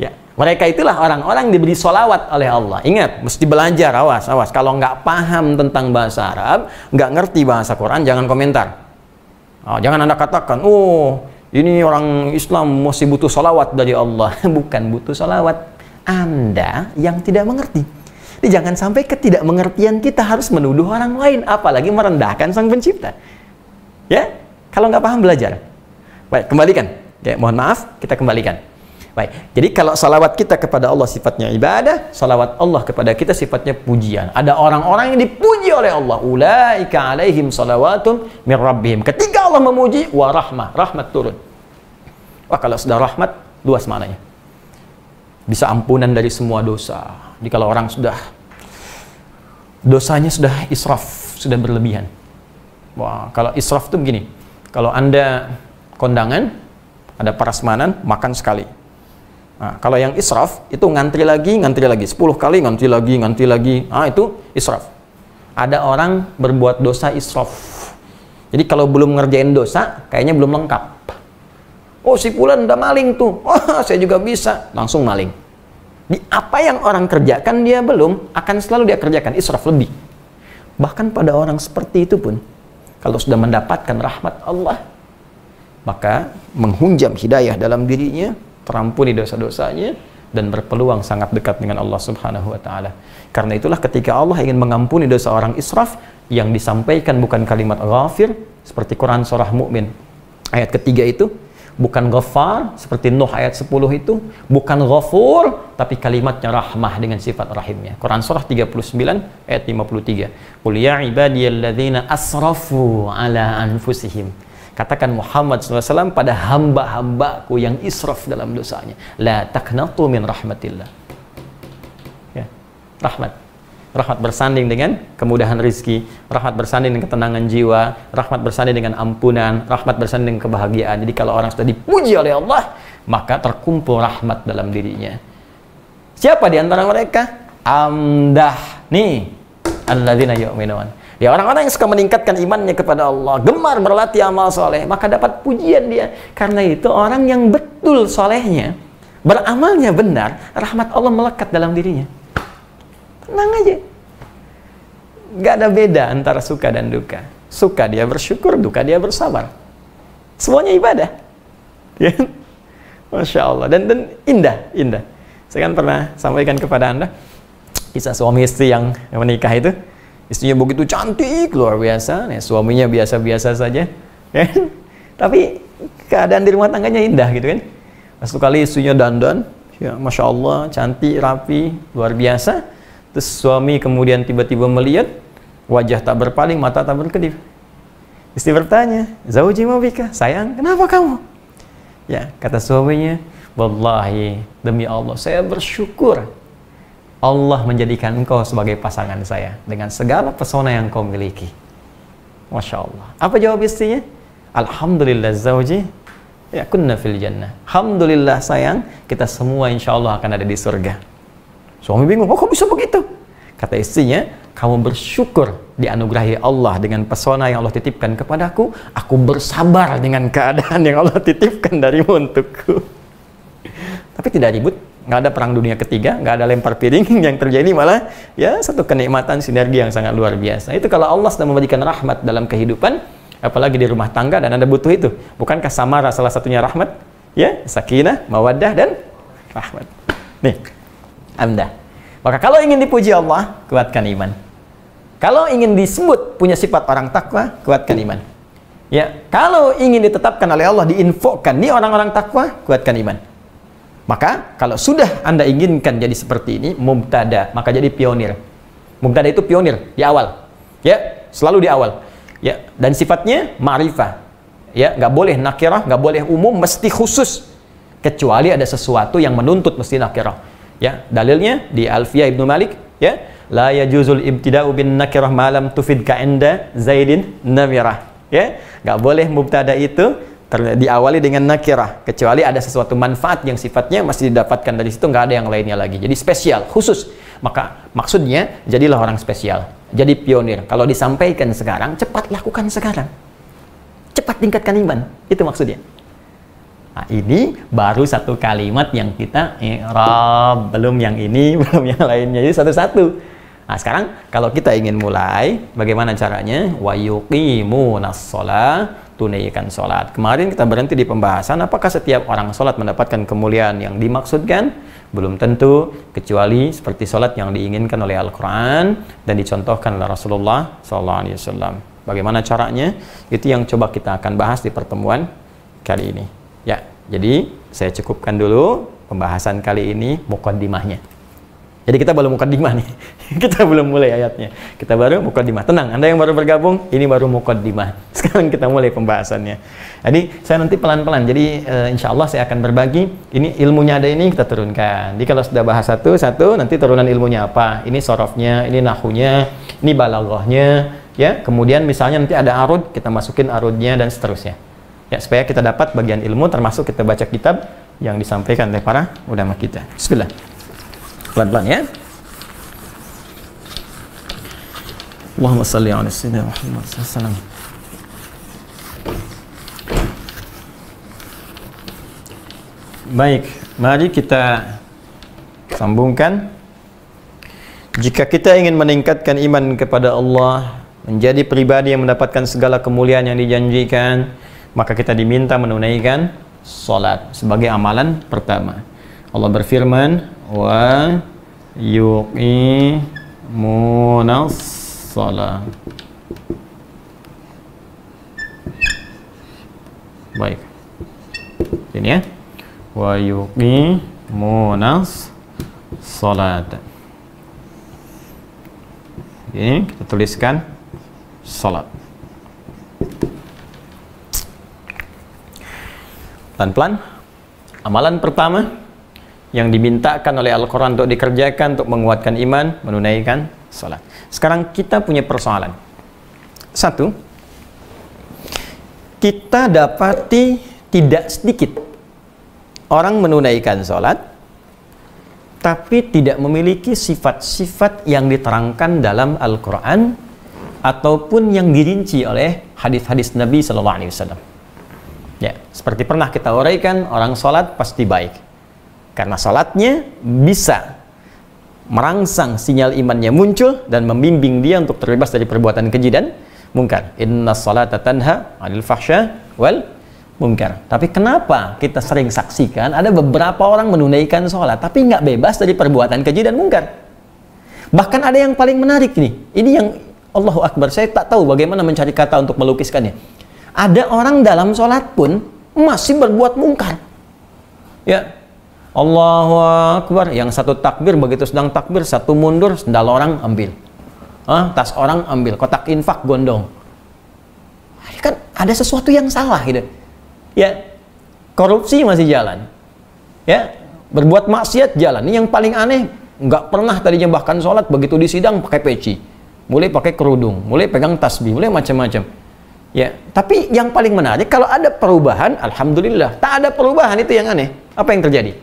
Ya, mereka itulah orang-orang diberi sholawat oleh Allah. Ingat, mesti belajar, awas. Kalau nggak paham tentang bahasa Arab, nggak ngerti bahasa Quran, jangan komentar. Oh, jangan Anda katakan, oh ini orang Islam masih butuh sholawat dari Allah. Bukan butuh sholawat, Anda yang tidak mengerti. Jadi jangan sampai ketidakmengertian kita harus menuduh orang lain, apalagi merendahkan Sang Pencipta. Ya, kalau nggak paham belajar. Baik, kembalikan. Ya, mohon maaf, kita kembalikan. Baik, jadi kalau salawat kita kepada Allah sifatnya ibadah, salawat Allah kepada kita sifatnya pujian. Ada orang-orang yang dipuji oleh Allah. Ulaika alaihim salawatun mir rabbihim. Ketika Allah memuji, wa rahmah, rahmat turun. Wah, kalau sudah rahmat, luas maknanya. Bisa ampunan dari semua dosa. Jadi kalau orang sudah dosanya sudah israf, sudah berlebihan. Wah, kalau israf itu begini. Kalau Anda kondangan, ada prasmanan, makan sekali. Nah, kalau yang israf itu ngantri lagi 10 kali ngantri lagi. Ah, itu israf. Ada orang berbuat dosa israf. Jadi kalau belum ngerjain dosa, kayaknya belum lengkap. Oh, si fulan udah maling tuh. Oh, saya juga bisa. Langsung maling. Di apa yang orang kerjakan dia belum, akan selalu dia kerjakan israf lebih. Bahkan pada orang seperti itu pun, kalau sudah mendapatkan rahmat Allah, maka menghunjam hidayah dalam dirinya, terampuni dosa-dosanya, dan berpeluang sangat dekat dengan Allah Subhanahu wa Ta'ala. Karena itulah ketika Allah ingin mengampuni dosa orang israf, yang disampaikan bukan kalimat ghafir seperti Quran surah Mu'min ayat ketiga itu, bukan ghafar seperti Nuh ayat 10 itu, bukan ghafur tapi kalimatnya rahmah dengan sifat rahimnya. Quran surah 39 ayat 53. Qul ya ibadiyalladzina asrafu ala anfusihim. Katakan Muhammad SAW pada hamba-hambaku yang israf dalam dosanya. La taqnatu min rahmatillah. Ya, rahmat. Rahmat bersanding dengan kemudahan rizki. Rahmat bersanding dengan ketenangan jiwa. Rahmat bersanding dengan ampunan. Rahmat bersanding dengan kebahagiaan. Jadi kalau orang sudah dipuji oleh Allah, maka terkumpul rahmat dalam dirinya. Siapa di antara mereka? Amdah. Nih, alladzina yu'minun. Ya, orang-orang yang suka meningkatkan imannya kepada Allah, gemar berlatih amal soleh, maka dapat pujian dia. Karena itu orang yang betul solehnya, beramalnya benar, rahmat Allah melekat dalam dirinya. Tenang aja. Gak ada beda antara suka dan duka. Suka dia bersyukur, duka dia bersabar. Semuanya ibadah. Ya. Masya Allah. Dan indah. Saya kan pernah sampaikan kepada Anda kisah suami istri yang menikah itu. Istrinya begitu cantik, luar biasa. Nah, suaminya biasa-biasa saja. Ya. Tapi keadaan di rumah tangganya indah gitu kan. Satu kali istrinya dandan, ya, Masya Allah, cantik, rapi, luar biasa. Terus suami kemudian tiba-tiba melihat, wajah tak berpaling, mata tak berkedip. Istri bertanya, Zauji ma bika, sayang, kenapa kamu? Ya, kata suaminya, wallahi, demi Allah, saya bersyukur Allah menjadikan engkau sebagai pasangan saya dengan segala pesona yang kau miliki. Masya Allah. Apa jawab istrinya? Alhamdulillah Zauji, ya kunna fil jannah. Alhamdulillah sayang, kita semua insya Allah akan ada di surga. Suami bingung, oh kok bisa begitu? Kata istrinya, kamu bersyukur dianugerahi Allah dengan pesona yang Allah titipkan kepadaku, aku bersabar dengan keadaan yang Allah titipkan darimu untukku. Tapi tidak ribut, nggak ada perang dunia ketiga, nggak ada lempar piring, yang terjadi malah ya satu kenikmatan sinergi yang sangat luar biasa. Itu kalau Allah sudah memberikan rahmat dalam kehidupan, apalagi di rumah tangga dan Anda butuh itu. Bukankah samara salah satunya rahmat? Ya, sakinah, mawaddah, dan rahmat. Nih, Anda. Maka kalau ingin dipuji Allah, kuatkan iman. Kalau ingin disebut punya sifat orang takwa, kuatkan iman. Ya, kalau ingin ditetapkan oleh Allah, diinfokan, ini orang-orang takwa, kuatkan iman. Maka kalau sudah Anda inginkan jadi seperti ini, mubtada, maka jadi pionir. Mubtada itu pionir di awal. Ya, selalu di awal. Ya, dan sifatnya ma'rifah. Ya, nggak boleh nakirah, nggak boleh umum, mesti khusus. Kecuali ada sesuatu yang menuntut mesti nakirah. Ya, dalilnya di Alfiyah Ibnu Malik, ya, la yajuzul ibtida'u bin nakirah ma lam tufid ka'inda Zaidin namirah. Ya, nggak boleh mubtada itu diawali dengan nakirah, kecuali ada sesuatu manfaat yang sifatnya masih didapatkan dari situ, nggak ada yang lainnya lagi. Jadi spesial, khusus. Maka maksudnya jadilah orang spesial, jadi pionir. Kalau disampaikan sekarang, cepat lakukan sekarang, cepat tingkatkan iman. Itu maksudnya. Nah, ini baru satu kalimat yang kita i'rab, belum yang ini, belum yang lainnya. Jadi satu-satu. Nah, sekarang kalau kita ingin mulai, bagaimana caranya? Wa yuqimunas shalah, tunaikan sholat. Kemarin kita berhenti di pembahasan apakah setiap orang sholat mendapatkan kemuliaan yang dimaksudkan? Belum tentu, kecuali seperti sholat yang diinginkan oleh Al-Quran dan dicontohkan oleh Rasulullah SAW. Bagaimana caranya? Itu yang coba kita akan bahas di pertemuan kali ini. Ya, jadi saya cukupkan dulu pembahasan kali ini, muqaddimahnya. Jadi kita belum muqaddimah nih. Kita belum mulai ayatnya. Kita baru muqaddimah. Tenang, Anda yang baru bergabung, ini baru muqaddimah. Sekarang kita mulai pembahasannya. Jadi saya nanti pelan-pelan. Jadi insya Allah saya akan berbagi. Ini ilmunya ada ini kita turunkan. Jadi kalau sudah bahas satu, nanti turunan ilmunya apa? Ini sorofnya, ini nahunya, ini balaghahnya. Ya, kemudian misalnya nanti ada arud, kita masukin arudnya dan seterusnya. Ya, supaya kita dapat bagian ilmu, termasuk kita baca kitab yang disampaikan oleh para ulama kita. Bismillah. Pelan-pelan ya. Allahumma salli ala sayyidina Muhammad sallallahu. Baik, mari kita sambungkan. Jika kita ingin meningkatkan iman kepada Allah, menjadi pribadi yang mendapatkan segala kemuliaan yang dijanjikan, maka kita diminta menunaikan salat sebagai amalan pertama. Allah berfirman, wa yuqimunas shalah. Baik. Ini ya. Wa yuqimunas shalat. Ini kita tuliskan salat. Pelan-pelan. Amalan pertama yang dimintakan oleh Al-Quran untuk dikerjakan untuk menguatkan iman, menunaikan salat. Sekarang kita punya persoalan. Satu, kita dapati tidak sedikit orang menunaikan salat, tapi tidak memiliki sifat-sifat yang diterangkan dalam Al-Quran ataupun yang dirinci oleh hadis-hadis Nabi SAW. Ya, seperti pernah kita uraikan, orang salat pasti baik. Karena salatnya bisa merangsang sinyal imannya muncul dan membimbing dia untuk terbebas dari perbuatan keji dan mungkar. Inna salata tanha 'anil fahsya wal munkar. Tapi kenapa kita sering saksikan ada beberapa orang menunaikan salat tapi nggak bebas dari perbuatan keji dan mungkar? Bahkan ada yang paling menarik nih. Ini yang Allahu Akbar. Saya tak tahu bagaimana mencari kata untuk melukiskannya. Ada orang dalam salat pun masih berbuat mungkar. Ya. Allahu Akbar, yang satu takbir, begitu sedang takbir, satu mundur, sendal orang ambil, tas orang ambil, kotak infak gondong. Kan ada sesuatu yang salah gitu. Ya, korupsi masih jalan. Ya, berbuat maksiat jalan. Ini yang paling aneh, nggak pernah tadinya bahkan sholat, begitu di sidang pakai peci, mulai pakai kerudung, mulai pegang tasbih, mulai macam-macam. Ya, tapi yang paling menarik kalau ada perubahan, alhamdulillah. Tak ada perubahan itu yang aneh. Apa yang terjadi?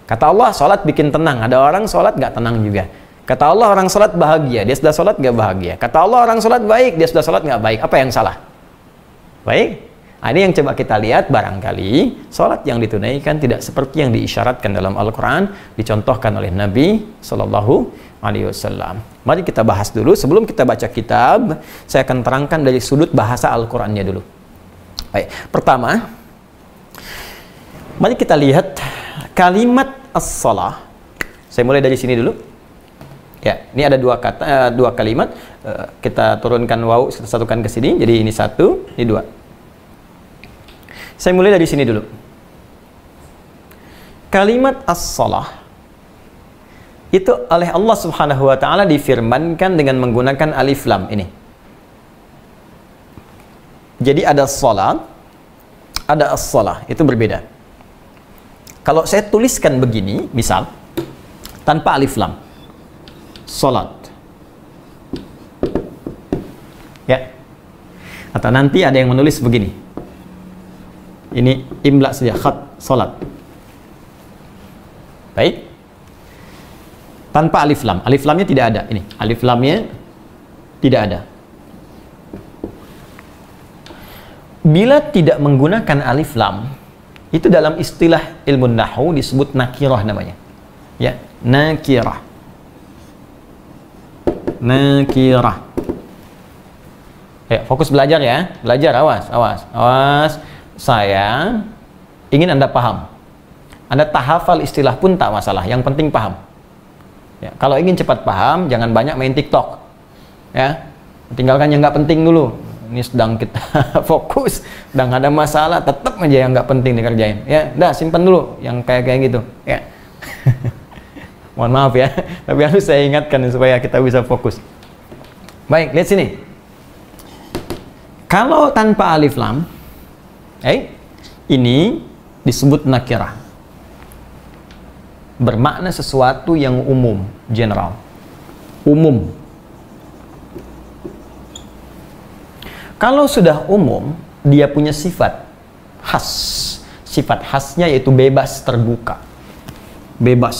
Kata Allah, sholat bikin tenang. Ada orang sholat gak tenang juga. Kata Allah, orang sholat bahagia. Dia sudah sholat gak bahagia. Kata Allah, orang sholat baik. Dia sudah sholat gak baik. Apa yang salah? Baik. Nah, ini yang coba kita lihat. Barangkali sholat yang ditunaikan tidak seperti yang diisyaratkan dalam Al-Quran, dicontohkan oleh Nabi SAW. Mari kita bahas dulu. Sebelum kita baca kitab, saya akan terangkan dari sudut bahasa Al-Qurannya dulu. Baik. Pertama, mari kita lihat kalimat as-salah. Saya mulai dari sini dulu. Ya, ini ada dua kata, dua kalimat. Kita turunkan waw, kita satukan ke sini. Jadi ini satu, ini dua. Saya mulai dari sini dulu. kalimat as-salah itu oleh Allah Subhanahu wa taala difirmankan dengan menggunakan alif lam ini. Jadi ada salat, ada as-salah, itu berbeda. Kalau saya tuliskan begini, misal tanpa alif lam, salat. Ya. Atau nanti ada yang menulis begini. Ini imla saja, khat, salat. Baik. Tanpa alif lam. Alif lamnya tidak ada. Ini, alif lamnya tidak ada. Bila tidak menggunakan alif lam, itu dalam istilah ilmu nahwu disebut nakirah namanya. Ya, nakirah. Nakirah. Ya, fokus belajar ya. Belajar, awas, awas, awas. Saya ingin Anda paham. Anda tak hafal istilah pun tak masalah. Yang penting paham. Ya, kalau ingin cepat paham, jangan banyak main TikTok. Ya, tinggalkan yang nggak penting dulu. Ini sedang kita fokus, sedang ada masalah, tetap aja yang nggak penting dikerjain. Ya, dah simpan dulu yang kayak gitu. Ya, mohon maaf ya, tapi harus saya ingatkan supaya kita bisa fokus. Baik, lihat sini. Kalau tanpa alif lam, ini disebut nakirah. Bermakna sesuatu yang umum, general, umum. Kalau sudah umum, dia punya sifat khas. Sifat khasnya yaitu bebas, terbuka, bebas.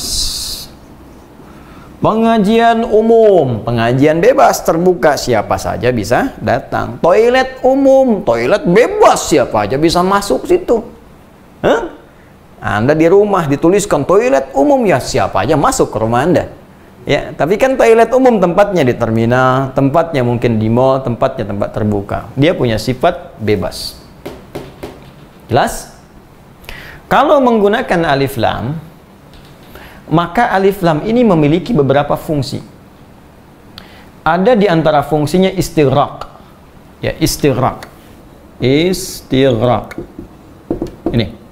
Pengajian umum, pengajian bebas, terbuka, siapa saja bisa datang. Toilet umum, toilet bebas, siapa aja bisa masuk situ. Hah? Anda di rumah dituliskan toilet umum, ya siapa aja masuk ke rumah Anda. Ya, tapi kan toilet umum tempatnya di terminal, tempatnya mungkin di mall, tempatnya tempat terbuka. Dia punya sifat bebas. Jelas? Kalau menggunakan alif lam, maka alif lam ini memiliki beberapa fungsi. Ada di antara fungsinya istighraq. Ya, istighraq. Istighraq. Ini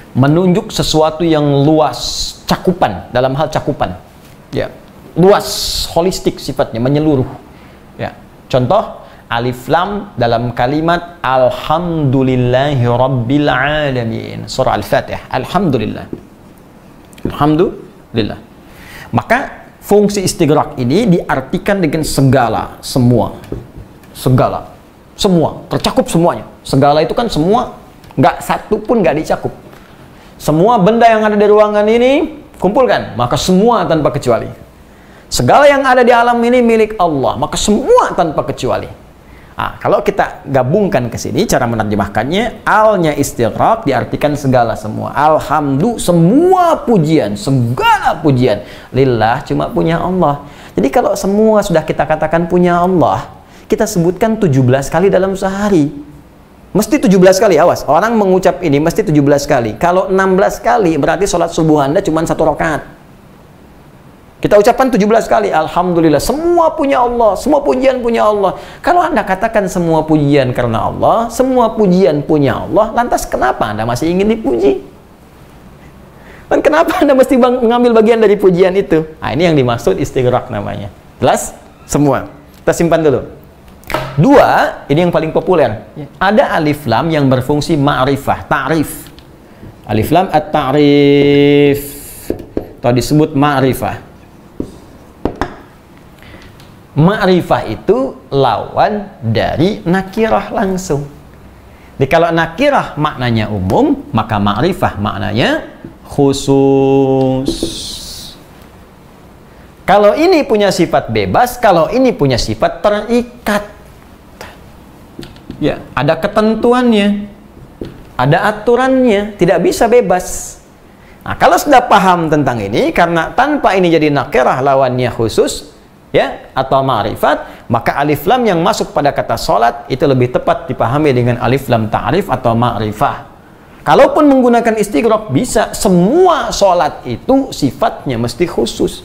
menunjuk sesuatu yang luas, cakupan, dalam hal cakupan. Ya, luas, holistik sifatnya, menyeluruh. Ya, contoh alif lam dalam kalimat alhamdulillahi rabbil alamin, surah Al-Fatihah. Alhamdulillah. Alhamdulillah. Maka fungsi istighraq ini diartikan dengan segala, semua. Segala, semua, tercakup semuanya. Segala itu kan semua, nggak satu pun nggak dicakup. Semua benda yang ada di ruangan ini kumpulkan, maka semua tanpa kecuali. Segala yang ada di alam ini milik Allah, maka semua tanpa kecuali. Nah, kalau kita gabungkan ke sini, cara menerjemahkannya, alnya istighraq diartikan segala semua. Alhamdulillah, semua pujian, segala pujian lillah, cuma punya Allah. Jadi kalau semua sudah kita katakan punya Allah, kita sebutkan 17 kali dalam sehari. Mesti 17 kali, awas. Orang mengucap ini mesti 17 kali. Kalau 16 kali, berarti sholat subuh Anda cuma 1 rakaat. Kita ucapkan 17 kali, alhamdulillah, semua punya Allah, semua pujian punya Allah. Kalau Anda katakan semua pujian karena Allah, semua pujian punya Allah, lantas kenapa Anda masih ingin dipuji? Dan kenapa Anda mesti mengambil bagian dari pujian itu? Nah, ini yang dimaksud istighraq namanya. Jelas? Semua. Kita simpan dulu. Dua, ini yang paling populer. Ada alif lam yang berfungsi ma'rifah, ta'rif. Alif lam at-ta'rif. Atau disebut ma'rifah. Ma'rifah itu lawan dari nakirah langsung. Jadi kalau nakirah maknanya umum, maka ma'rifah maknanya khusus. Kalau ini punya sifat bebas, kalau ini punya sifat terikat. Ya, ada ketentuannya, ada aturannya, tidak bisa bebas. Nah, kalau sudah paham tentang ini, karena tanpa ini jadi nakirah lawannya khusus, ya, atau ma'rifat, maka alif lam yang masuk pada kata sholat itu lebih tepat dipahami dengan alif lam ta'rif atau ma'rifah. Kalaupun menggunakan istighraq bisa, semua sholat itu sifatnya mesti khusus.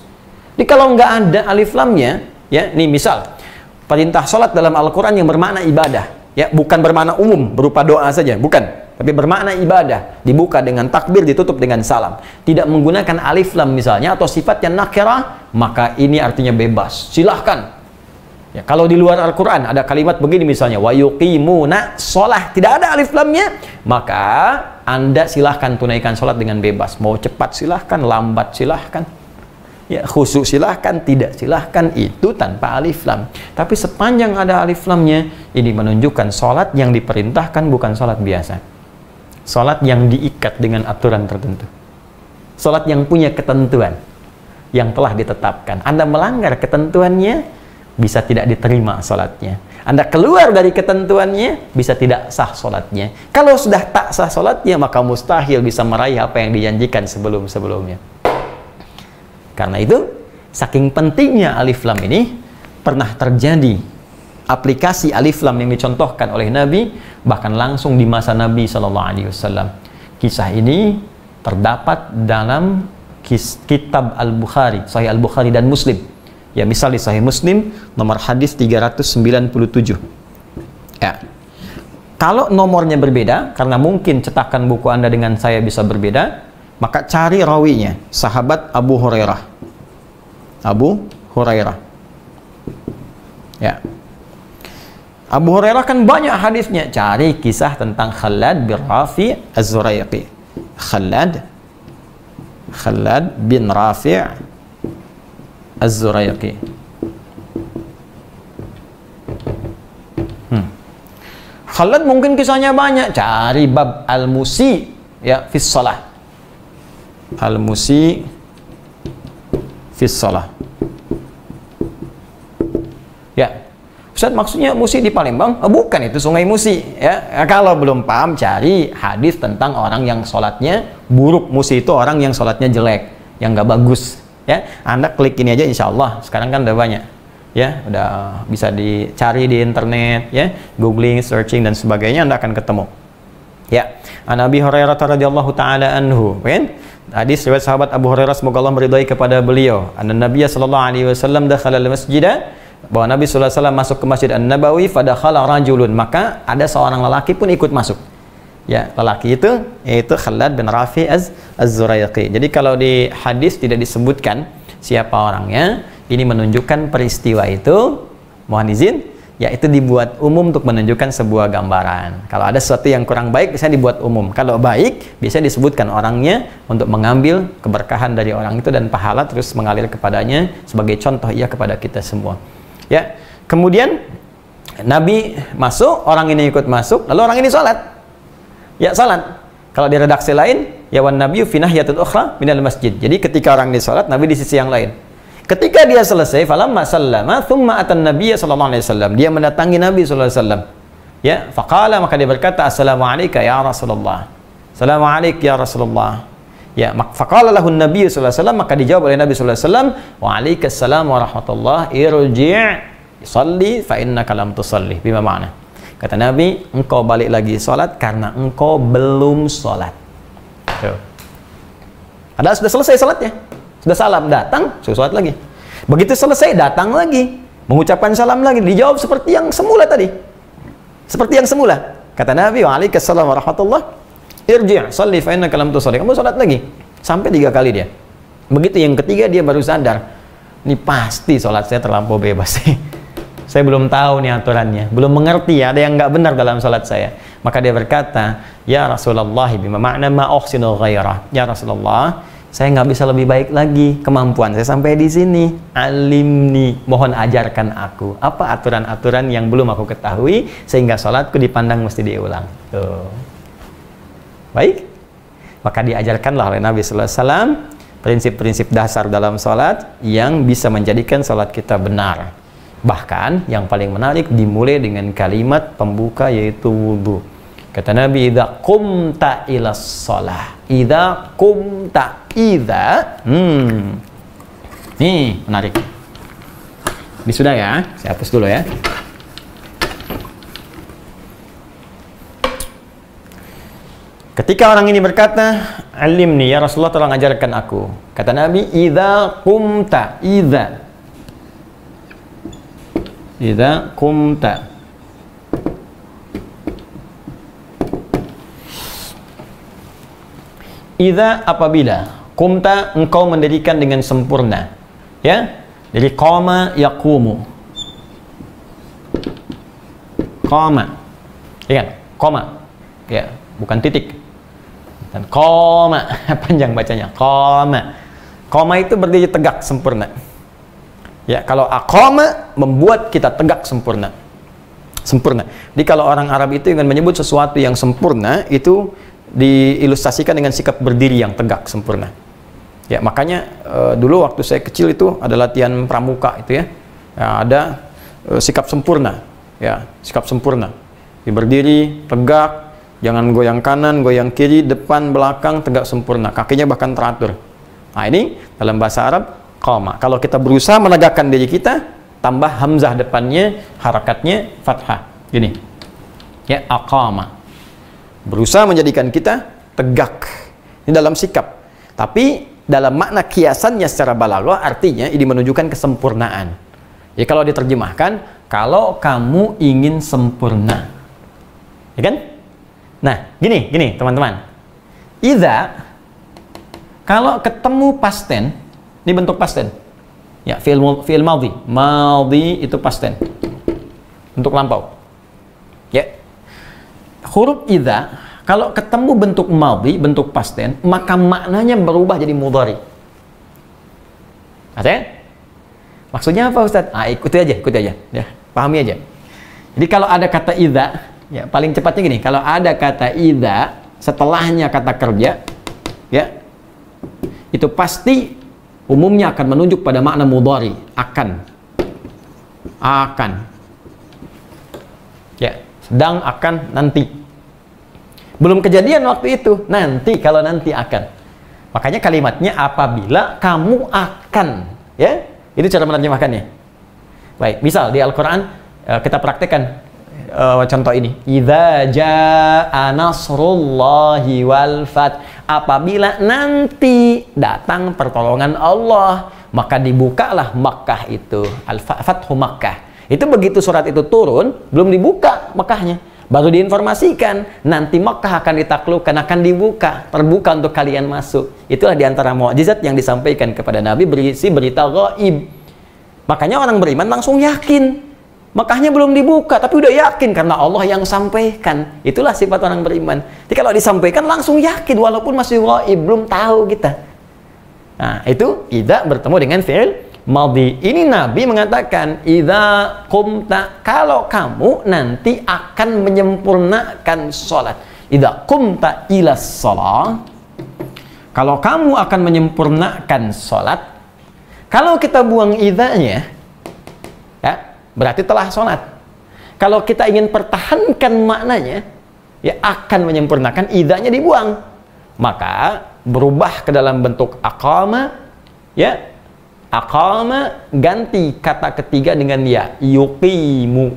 Jadi kalau nggak ada alif lamnya, ya, nih misal perintah sholat dalam Al-Quran yang bermakna ibadah. Ya, bukan bermakna umum berupa doa saja, bukan. tapi bermakna ibadah, dibuka dengan takbir, ditutup dengan salam, tidak menggunakan alif lam misalnya atau sifat yang nakirah, maka ini artinya bebas, silahkan. Ya, kalau di luar Al-Quran ada kalimat begini misalnya, wa yuqimuna sholah, tidak ada alif lamnya, maka Anda silahkan tunaikan sholat dengan bebas. Mau cepat silahkan, lambat silahkan, ya, khusyuk silahkan, tidak silahkan, itu tanpa alif lam. Tapi sepanjang ada alif lamnya, ini menunjukkan sholat yang diperintahkan bukan sholat biasa, sholat yang diikat dengan aturan tertentu, sholat yang punya ketentuan yang telah ditetapkan. Anda melanggar ketentuannya, bisa tidak diterima sholatnya. Anda keluar dari ketentuannya, bisa tidak sah sholatnya. Kalau sudah tak sah sholatnya, maka mustahil bisa meraih apa yang dijanjikan sebelum-sebelumnya. Karena itu, saking pentingnya alif lam ini, pernah terjadi aplikasi alif lam yang dicontohkan oleh Nabi, bahkan langsung di masa Nabi SAW. Kisah ini terdapat dalam kitab Al-Bukhari, Sahih Al-Bukhari dan Muslim. Ya, misal di Sahih Muslim nomor hadis 397. Ya. Kalau nomornya berbeda, karena mungkin cetakan buku Anda dengan saya bisa berbeda, maka cari rawinya, sahabat Abu Hurairah. Abu Hurairah. Ya. Abu Hurairah kan banyak hadisnya. Cari kisah tentang Khalad bin Rafi' Az-Zuraiqi. Khalad bin Rafi' Az-Zuraiqi. Khalad mungkin kisahnya banyak. Cari bab Al-Musi, ya, fis shalah. Al-Musi fis shalah. Ya. Ustaz, maksudnya Musi di Palembang? Oh, bukan, itu Sungai Musi, ya. Kalau belum paham, cari hadis tentang orang yang sholatnya buruk. Musi itu orang yang sholatnya jelek, yang nggak bagus. Ya, Anda klik ini aja, insya Allah sekarang kan udah banyak, ya, udah bisa dicari di internet, ya, googling, searching dan sebagainya, Anda akan ketemu. Ya, An Abi Hurairah radhiyallahu taala anhu, kan? Hadis riwayat sahabat Abu Hurairah, semoga Allah meridhai kepada beliau. Anna Nabiy sallallahu alaihi wasallam dakhala al-masjid, bahwa Nabi sallallahu alaihi wasallam masuk ke Masjid An-Nabawi, fadakhala rajulun, maka ada seorang lelaki pun ikut masuk. Ya, lelaki itu yaitu Khalad bin Rafi' Az-Zuraiqi. Jadi kalau di hadis tidak disebutkan siapa orangnya, ini menunjukkan peristiwa itu, mohon izin, ya, itu dibuat umum untuk menunjukkan sebuah gambaran. Kalau ada sesuatu yang kurang baik, bisa dibuat umum. Kalau baik, bisa disebutkan orangnya untuk mengambil keberkahan dari orang itu dan pahala terus mengalir kepadanya sebagai contoh ia kepada kita semua. Ya, kemudian Nabi masuk, orang ini ikut masuk, lalu orang ini sholat. Ya, salat. Kalau di redaksi lain, ya wan nabiyyu fi nahyatul ukhra minal masjid. Jadi ketika orang ini salat, Nabi di sisi yang lain. Ketika dia selesai, falamma sallama thumma atan nabiyya sallallahu alaihi wasallam. Dia mendatangi Nabi sallallahu alaihi wasallam. Ya, faqala, maka dia berkata, assalamu alayka ya Rasulullah. Assalamu alayka ya Rasulullah. Ya, faqala lahu an-nabiy sallallahu alaihi wasallam, maka dijawab oleh Nabi sallallahu alaihi wasallam, wa alaikassalam wa rahmatullah, irji' salli fa innaka lam tusalli. Bima ma'na? Kata Nabi, engkau balik lagi sholat karena engkau belum sholat. Padahal sudah selesai sholatnya, sudah salam, datang, sudah sholat lagi. Begitu selesai, datang lagi, mengucapkan salam lagi, dijawab seperti yang semula tadi. Seperti yang semula. Kata Nabi, waalaikumsalam warahmatullah, irji' sholli fa innaka lam tusalli. Kamu sholat lagi. Sampai 3 kali dia. Begitu yang ketiga, dia baru sadar, ini pasti sholat saya terlampau bebas. Saya belum tahu nih aturannya, belum mengerti, ada yang nggak benar dalam salat saya. Maka dia berkata, ya Rasulullah, bima makna ma uhsinu ghairah. Ya Rasulullah, saya nggak bisa lebih baik lagi, kemampuan saya sampai di sini. Alimni, mohon ajarkan aku apa aturan-aturan yang belum aku ketahui sehingga salatku dipandang mesti diulang. Tuh. Baik, maka diajarkanlah oleh Nabi Sallallahu Alaihi Wasallam prinsip-prinsip dasar dalam salat yang bisa menjadikan salat kita benar. Bahkan yang paling menarik dimulai dengan kalimat pembuka yaitu wudu. Kata Nabi, idza qumta ilas shalah. Idza qumta, idza. Nih, menarik. Ini sudah ya, saya hapus dulu ya. Ketika orang ini berkata, alimni ya Rasulullah, tolong ajarkan aku. Kata Nabi, idza qumta, idza qumta. Idza apabila kumta engkau mendirikan dengan sempurna. Ya. Jadi qama yaqumu. Qama. Ingat, qama. Ya, bukan titik. Dan qama panjang bacanya. Qama. Qama itu berdiri tegak sempurna. Ya, kalau aqama membuat kita tegak sempurna. Sempurna. Jadi kalau orang Arab itu ingin menyebut sesuatu yang sempurna itu diilustrasikan dengan sikap berdiri yang tegak sempurna. Ya, makanya dulu waktu saya kecil itu ada latihan pramuka itu ya. Ya, ada sikap sempurna. Ya, sikap sempurna. Berdiri tegak, jangan goyang kanan, goyang kiri, depan, belakang, tegak sempurna. Kakinya bahkan teratur. Nah, ini dalam bahasa Arab qama. Kalau kita berusaha menegakkan diri kita, tambah hamzah depannya, harakatnya fathah. Gini. Ya, aqama. Berusaha menjadikan kita tegak. Ini dalam sikap. Tapi dalam makna kiasannya secara balaghah artinya ini menunjukkan kesempurnaan. Ya, kalau diterjemahkan, kalau kamu ingin sempurna. Ya kan? Nah, gini teman-teman. Idza kalau ketemu past tense, ini bentuk past tense. Ya, fi'il madhi. Madhi itu past tense. Untuk lampau. Ya. Huruf idza kalau ketemu bentuk madhi, bentuk past tense, maka maknanya berubah jadi mudhari. Artinya? Maksudnya apa, Ustaz? Ikuti aja. Ya, pahami aja. Jadi kalau ada kata idza, ya paling cepatnya gini, kalau ada kata idza setelahnya kata kerja, ya, itu pasti umumnya akan menunjuk pada makna mudhari, akan. Ya, sedang, akan, nanti. Belum kejadian waktu itu, nanti, kalau nanti akan. Makanya kalimatnya apabila kamu akan, ya. Itu cara menerjemahkannya. Baik, misal di Al-Qur'an kita praktekkan contoh ini. Idza jaa nasrullahi wal fath. Apabila nanti datang pertolongan Allah, maka dibukalah Makkah itu. Al-Fathu Makkah. Itu begitu surat itu turun, belum dibuka Makkahnya. Baru diinformasikan, nanti Makkah akan ditaklukkan, akan dibuka, terbuka untuk kalian masuk. Itulah diantara mukjizat yang disampaikan kepada Nabi berisi berita gaib. Makanya orang beriman langsung yakin. Makkahnya belum dibuka, tapi udah yakin karena Allah yang sampaikan. Itulah sifat orang beriman. Jadi kalau disampaikan langsung yakin, walaupun masih gaib, belum tahu kita. Nah, itu idza bertemu dengan fi'il madhi. Ini Nabi mengatakan, idza qumta, kalau kamu nanti akan menyempurnakan sholat. Idza qumta ila shalah, kalau kamu akan menyempurnakan sholat. Kalau kita buang idzanya, ya, berarti telah sholat. Kalau kita ingin pertahankan maknanya, ya akan menyempurnakan, idzanya dibuang. Maka berubah ke dalam bentuk aqama, ya. Aqama ganti kata ketiga dengan ya, yuqimu.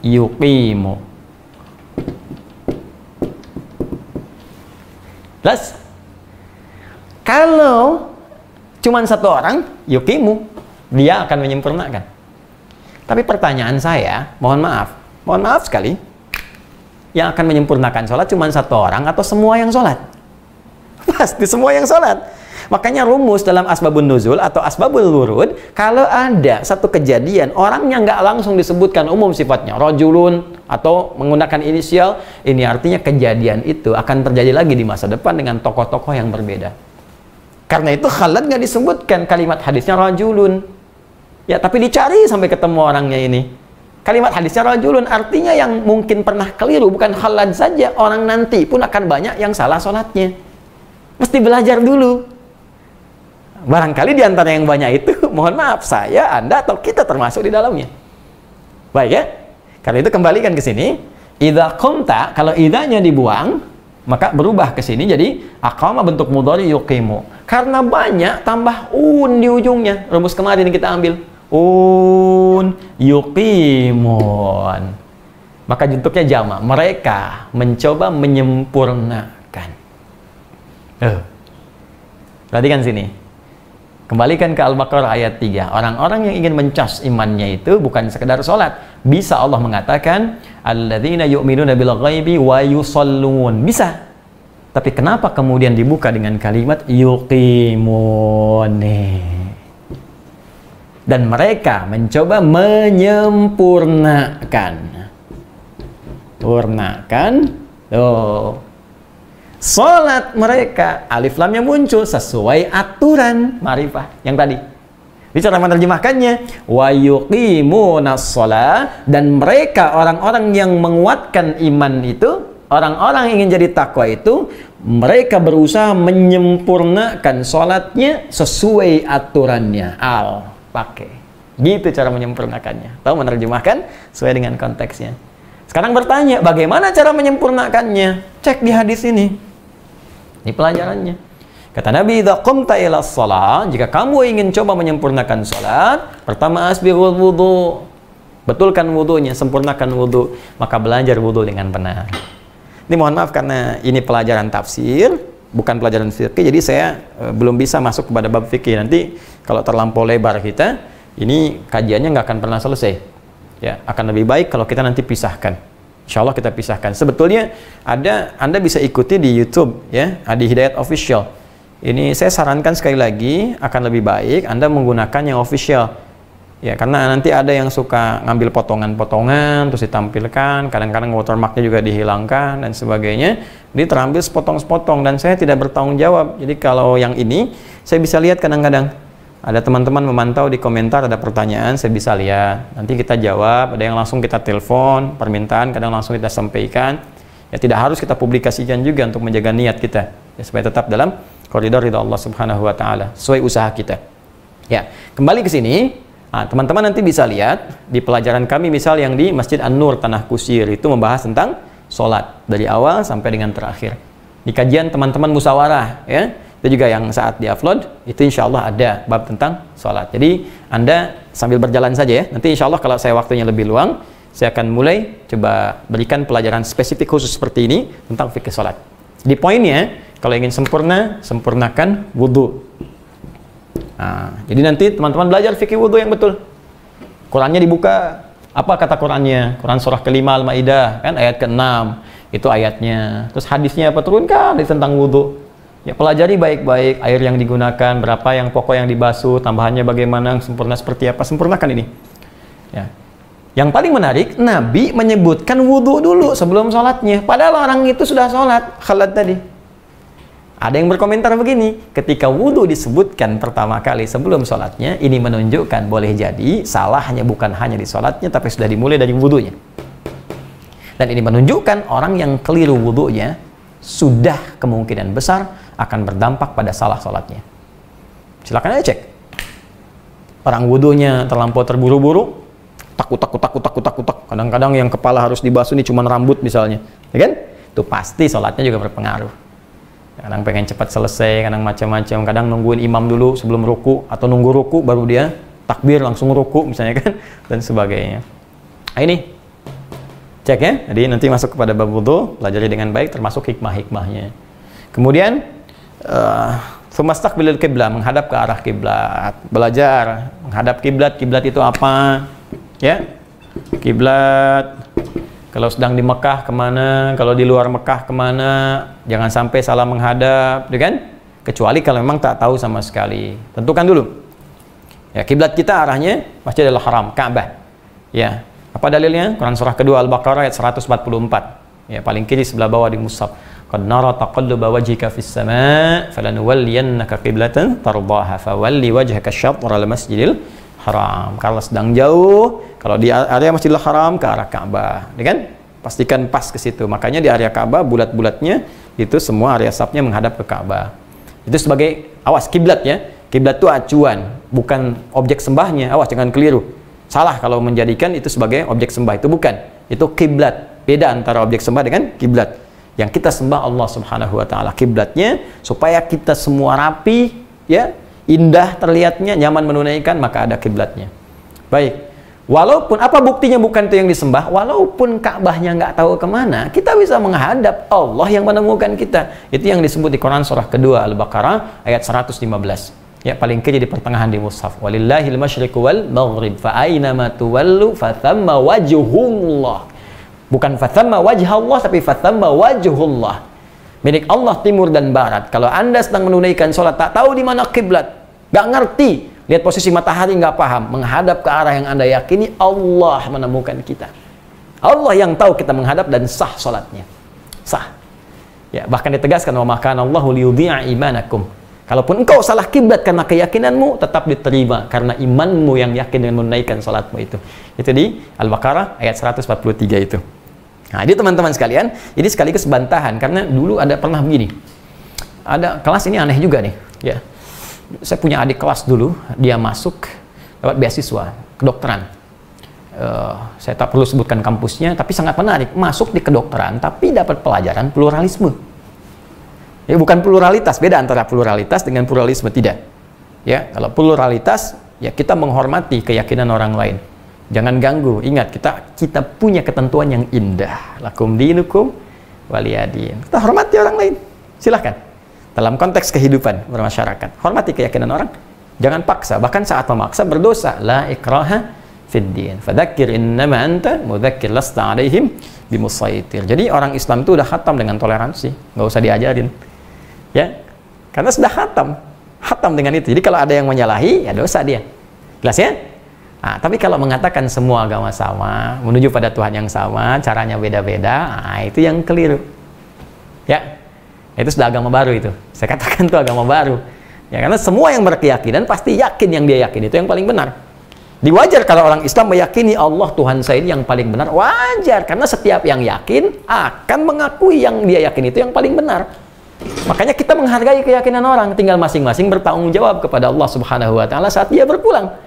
Yuqimu. Plus, kalau cuman satu orang, yuqimu, dia akan menyempurnakan. Tapi pertanyaan saya, mohon maaf sekali, yang akan menyempurnakan sholat cuma satu orang atau semua yang sholat? Pasti semua yang sholat. Makanya rumus dalam asbabun nuzul atau asbabul wurud, kalau ada satu kejadian, orangnya nggak langsung disebutkan umum sifatnya, rajulun atau menggunakan inisial, ini artinya kejadian itu akan terjadi lagi di masa depan dengan tokoh-tokoh yang berbeda. Karena itu khalad nggak disebutkan kalimat hadisnya rajulun. Ya, tapi dicari sampai ketemu orangnya ini. Kalimat hadisnya rajulun artinya yang mungkin pernah keliru, bukan khalad saja, orang nanti pun akan banyak yang salah sholatnya. Mesti belajar dulu. Barangkali di antara yang banyak itu, mohon maaf, saya, Anda, atau kita termasuk di dalamnya. Baik ya? Karena itu kembalikan ke sini. Idza qumta, kalau idzanya dibuang, maka berubah ke sini jadi aqama bentuk mudhari yuqimu. Karena banyak tambah un di ujungnya. Rumus kemarin kita ambil. Yuqimun. Maka bentuknya jamak. Mereka mencoba menyempurnakan. Perhatikan sini. Kembalikan ke Al-Baqarah ayat 3. Orang-orang yang ingin mencas imannya itu bukan sekedar sholat. Bisa Allah mengatakan, alladzina yu'minuna bil ghaibi wa yusallun. Bisa. Tapi kenapa kemudian dibuka dengan kalimat yuqimun? Dan mereka mencoba menyempurnakan. Salat mereka, alif lamnya muncul sesuai aturan ma'rifah yang tadi. Ini cara menerjemahkannya, wa yuqimunas shalah, dan mereka orang-orang yang menguatkan iman itu, orang-orang yang ingin jadi takwa itu, mereka berusaha menyempurnakan sholatnya sesuai aturannya. Pakai. Gitu cara menyempurnakannya. Tahu menerjemahkan sesuai dengan konteksnya. Sekarang bertanya, bagaimana cara menyempurnakannya? Cek di hadis ini. Ini pelajarannya. Kata Nabi, idza qumta ila shalah, jika kamu ingin coba menyempurnakan sholat, pertama asbighul wudu. Betulkan wudunya, sempurnakan wudu, maka belajar wudu dengan benar. Ini mohon maaf karena ini pelajaran tafsir, bukan pelajaran fikih, jadi saya belum bisa masuk kepada bab fikih. Nanti kalau terlampau lebar kita, ini kajiannya nggak akan pernah selesai. Ya, akan lebih baik kalau kita nanti pisahkan. Insya Allah kita pisahkan. Sebetulnya Anda bisa ikuti di YouTube, ya, di Hidayat Official. Ini saya sarankan sekali lagi, akan lebih baik Anda menggunakan yang official. Ya, karena nanti ada yang suka ngambil potongan-potongan terus ditampilkan, kadang-kadang watermarknya juga dihilangkan dan sebagainya. Jadi terambil sepotong-sepotong dan saya tidak bertanggung jawab. Jadi kalau yang ini saya bisa lihat kadang-kadang ada teman-teman memantau di komentar, ada pertanyaan, saya bisa lihat. Nanti kita jawab, ada yang langsung kita telepon, permintaan kadang langsung kita sampaikan. Ya tidak harus kita publikasikan juga untuk menjaga niat kita, ya, supaya tetap dalam koridor ridha Allah Subhanahu wa taala, sesuai usaha kita. Ya, kembali ke sini. Nah, teman-teman nanti bisa lihat di pelajaran kami misal yang di Masjid An-Nur Tanah Kusir itu membahas tentang sholat dari awal sampai dengan terakhir. Di kajian teman-teman musyawarah, ya, itu juga yang saat di-upload itu insya Allah ada bab tentang sholat. Jadi Anda sambil berjalan saja ya. Nanti insya Allah kalau saya waktunya lebih luang, saya akan mulai coba berikan pelajaran spesifik khusus seperti ini tentang fikih sholat. Di poinnya, kalau ingin sempurna, sempurnakan wudhu. Nah, jadi nanti teman-teman belajar fikih wudhu yang betul. Qurannya dibuka. Apa kata Qurannya? Quran surah ke-5 Al-Maidah, kan ayat ke-6. Itu ayatnya. Terus hadisnya apa? Turunkan tentang wudhu. Ya, pelajari baik-baik air yang digunakan, berapa yang pokok yang dibasuh, tambahannya bagaimana, sempurna seperti apa. Sempurnakan ini. Ya. Yang paling menarik, Nabi menyebutkan wudhu dulu sebelum sholatnya. Padahal orang itu sudah sholat. Khalad tadi. Ada yang berkomentar begini, ketika wudhu disebutkan pertama kali sebelum sholatnya, ini menunjukkan boleh jadi salahnya bukan hanya di sholatnya, tapi sudah dimulai dari wudhunya. Dan ini menunjukkan orang yang keliru wudhunya, sudah kemungkinan besar akan berdampak pada salah sholatnya. Silakan aja cek. Orang wudhunya terlampau terburu-buru, takut. Kadang-kadang yang kepala harus dibasuh ini cuma rambut misalnya, ya kan? Itu pasti sholatnya juga berpengaruh. Kadang pengen cepat selesai, kadang macam-macam, kadang nungguin imam dulu sebelum ruku, atau nunggu ruku baru dia takbir langsung ruku misalnya kan, dan sebagainya. Nah, ini cek ya, jadi nanti masuk kepada bab wudu, pelajari dengan baik termasuk hikmah-hikmahnya. Kemudian Tsumastaqbilul qiblah, menghadap ke arah kiblat. Belajar menghadap kiblat. Kiblat itu apa? Ya, kiblat. Kalau sedang di Mekah kemana, kalau di luar Mekah kemana, jangan sampai salah menghadap, ya kan? Kecuali kalau memang tak tahu sama sekali. Tentukan dulu. Ya, kiblat kita arahnya Masjidil Haram, Ka'bah. Ya, apa dalilnya? Quran surah kedua Al-Baqarah ayat 144. Ya, paling kiri sebelah bawah di mushaf. Qad nara taqalluba wajhika fis sama' falanuwalliyannaka qiblatan tardaha fawalli wajhaka syatral Masjidil Haram. Kalau sedang jauh, kalau di area Masjidil Haram ke arah Ka'bah, ya kan? Pastikan pas ke situ. Makanya di area Ka'bah bulat-bulatnya itu semua area safnya menghadap ke Ka'bah. Itu sebagai awas kiblat ya. Kiblat itu acuan, bukan objek sembahnya. Awas jangan keliru. Salah kalau menjadikan itu sebagai objek sembah, itu bukan. Itu kiblat. Beda antara objek sembah dengan kiblat. Yang kita sembah Allah Subhanahu wa taala. Kiblatnya supaya kita semua rapi, ya. Indah terlihatnya, nyaman menunaikan, maka ada kiblatnya. Baik, walaupun apa buktinya bukan itu yang disembah, walaupun Ka'bahnya nggak tahu kemana, kita bisa menghadap Allah yang menemukan kita. Itu yang disebut di Quran surah kedua Al-Baqarah ayat 115. Ya, paling kiri di pertengahan di mushaf. Walillahil masyriqu wal maghrib fa aynama tuwallu fathamma wajhullah. Bukan fathamma wajhallah, tapi fathamma wajhullah. milik Allah timur dan barat. Kalau Anda sedang menunaikan sholat, tak tahu di mana kiblat, nggak ngerti, lihat posisi matahari nggak paham, menghadap ke arah yang Anda yakini, Allah menemukan kita. Allah yang tahu kita menghadap dan sah sholatnya. Sah. Ya, bahkan ditegaskan, wa makana Allahu liyudhi'a imanakum. Kalaupun engkau salah kiblat karena keyakinanmu, tetap diterima karena imanmu yang yakin dengan menunaikan sholatmu itu. Itu di Al-Baqarah ayat 143 itu. Nah, ini teman-teman sekalian, ini sekaligus bantahan karena dulu ada pernah begini. Ada kelas ini aneh juga nih, ya. Saya punya adik kelas dulu, dia masuk dapat beasiswa kedokteran. Saya tak perlu sebutkan kampusnya, tapi sangat menarik. Masuk di kedokteran, tapi dapat pelajaran pluralisme. Ya, bukan pluralitas, beda antara pluralitas dengan pluralisme, tidak. Ya, kalau pluralitas, ya kita menghormati keyakinan orang lain. Jangan ganggu. Ingat, kita punya ketentuan yang indah. Lakum dinukum waliyadin. Kita hormati orang lain. Silahkan. Dalam konteks kehidupan bermasyarakat, hormati keyakinan orang. Jangan paksa. Bahkan saat memaksa berdosa. La ikraha fid din. Fadzakir innama anta mudzakir lasta alaihim bimusaitir. Jadi orang Islam itu udah khatam dengan toleransi. Nggak usah diajarin. Ya. Karena sudah khatam. Khatam dengan itu. Jadi kalau ada yang menyalahi, ya dosa dia. Jelas ya? Nah, tapi kalau mengatakan semua agama sama, menuju pada Tuhan yang sama, caranya beda-beda, nah, itu yang keliru. Ya, itu sudah agama baru itu. Saya katakan itu agama baru. Ya, karena semua yang berkeyakinan pasti yakin yang dia yakin itu yang paling benar. Diwajar kalau orang Islam meyakini Allah Tuhan saya ini yang paling benar. Wajar, karena setiap yang yakin akan mengakui yang dia yakin itu yang paling benar. Makanya kita menghargai keyakinan orang, tinggal masing-masing bertanggung jawab kepada Allah Subhanahu wa Ta'ala saat dia berpulang.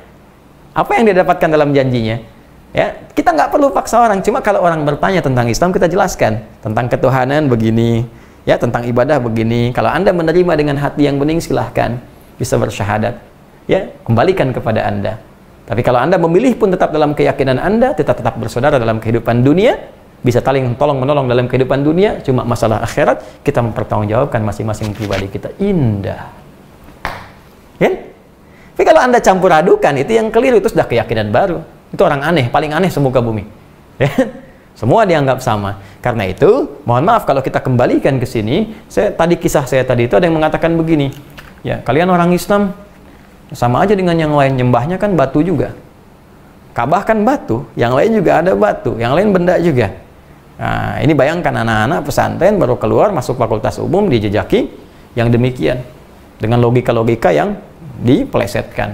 Apa yang dia dapatkan dalam janjinya? Ya, kita nggak perlu paksa orang. Cuma kalau orang bertanya tentang Islam, kita jelaskan tentang ketuhanan begini, ya, tentang ibadah begini. Kalau Anda menerima dengan hati yang bening, silahkan bisa bersyahadat. Ya, kembalikan kepada Anda. Tapi kalau Anda memilih pun tetap dalam keyakinan Anda, tetap bersaudara dalam kehidupan dunia, bisa saling tolong menolong dalam kehidupan dunia. Cuma masalah akhirat kita mempertanggungjawabkan masing-masing pribadi kita. Indah. Ya? Tapi kalau Anda campur adukan, itu yang keliru, itu sudah keyakinan baru. Itu orang aneh, paling aneh semuka bumi. Ya? Semua dianggap sama. Karena itu, mohon maaf kalau kita kembalikan ke sini, kisah saya tadi itu ada yang mengatakan begini. Ya, kalian orang Islam sama aja dengan yang lain, nyembahnya kan batu juga. Ka'bah kan batu, yang lain juga ada batu, yang lain benda juga. Nah, ini bayangkan anak-anak pesantren baru keluar masuk fakultas umum dijejaki yang demikian dengan logika-logika yang dipelesetkan.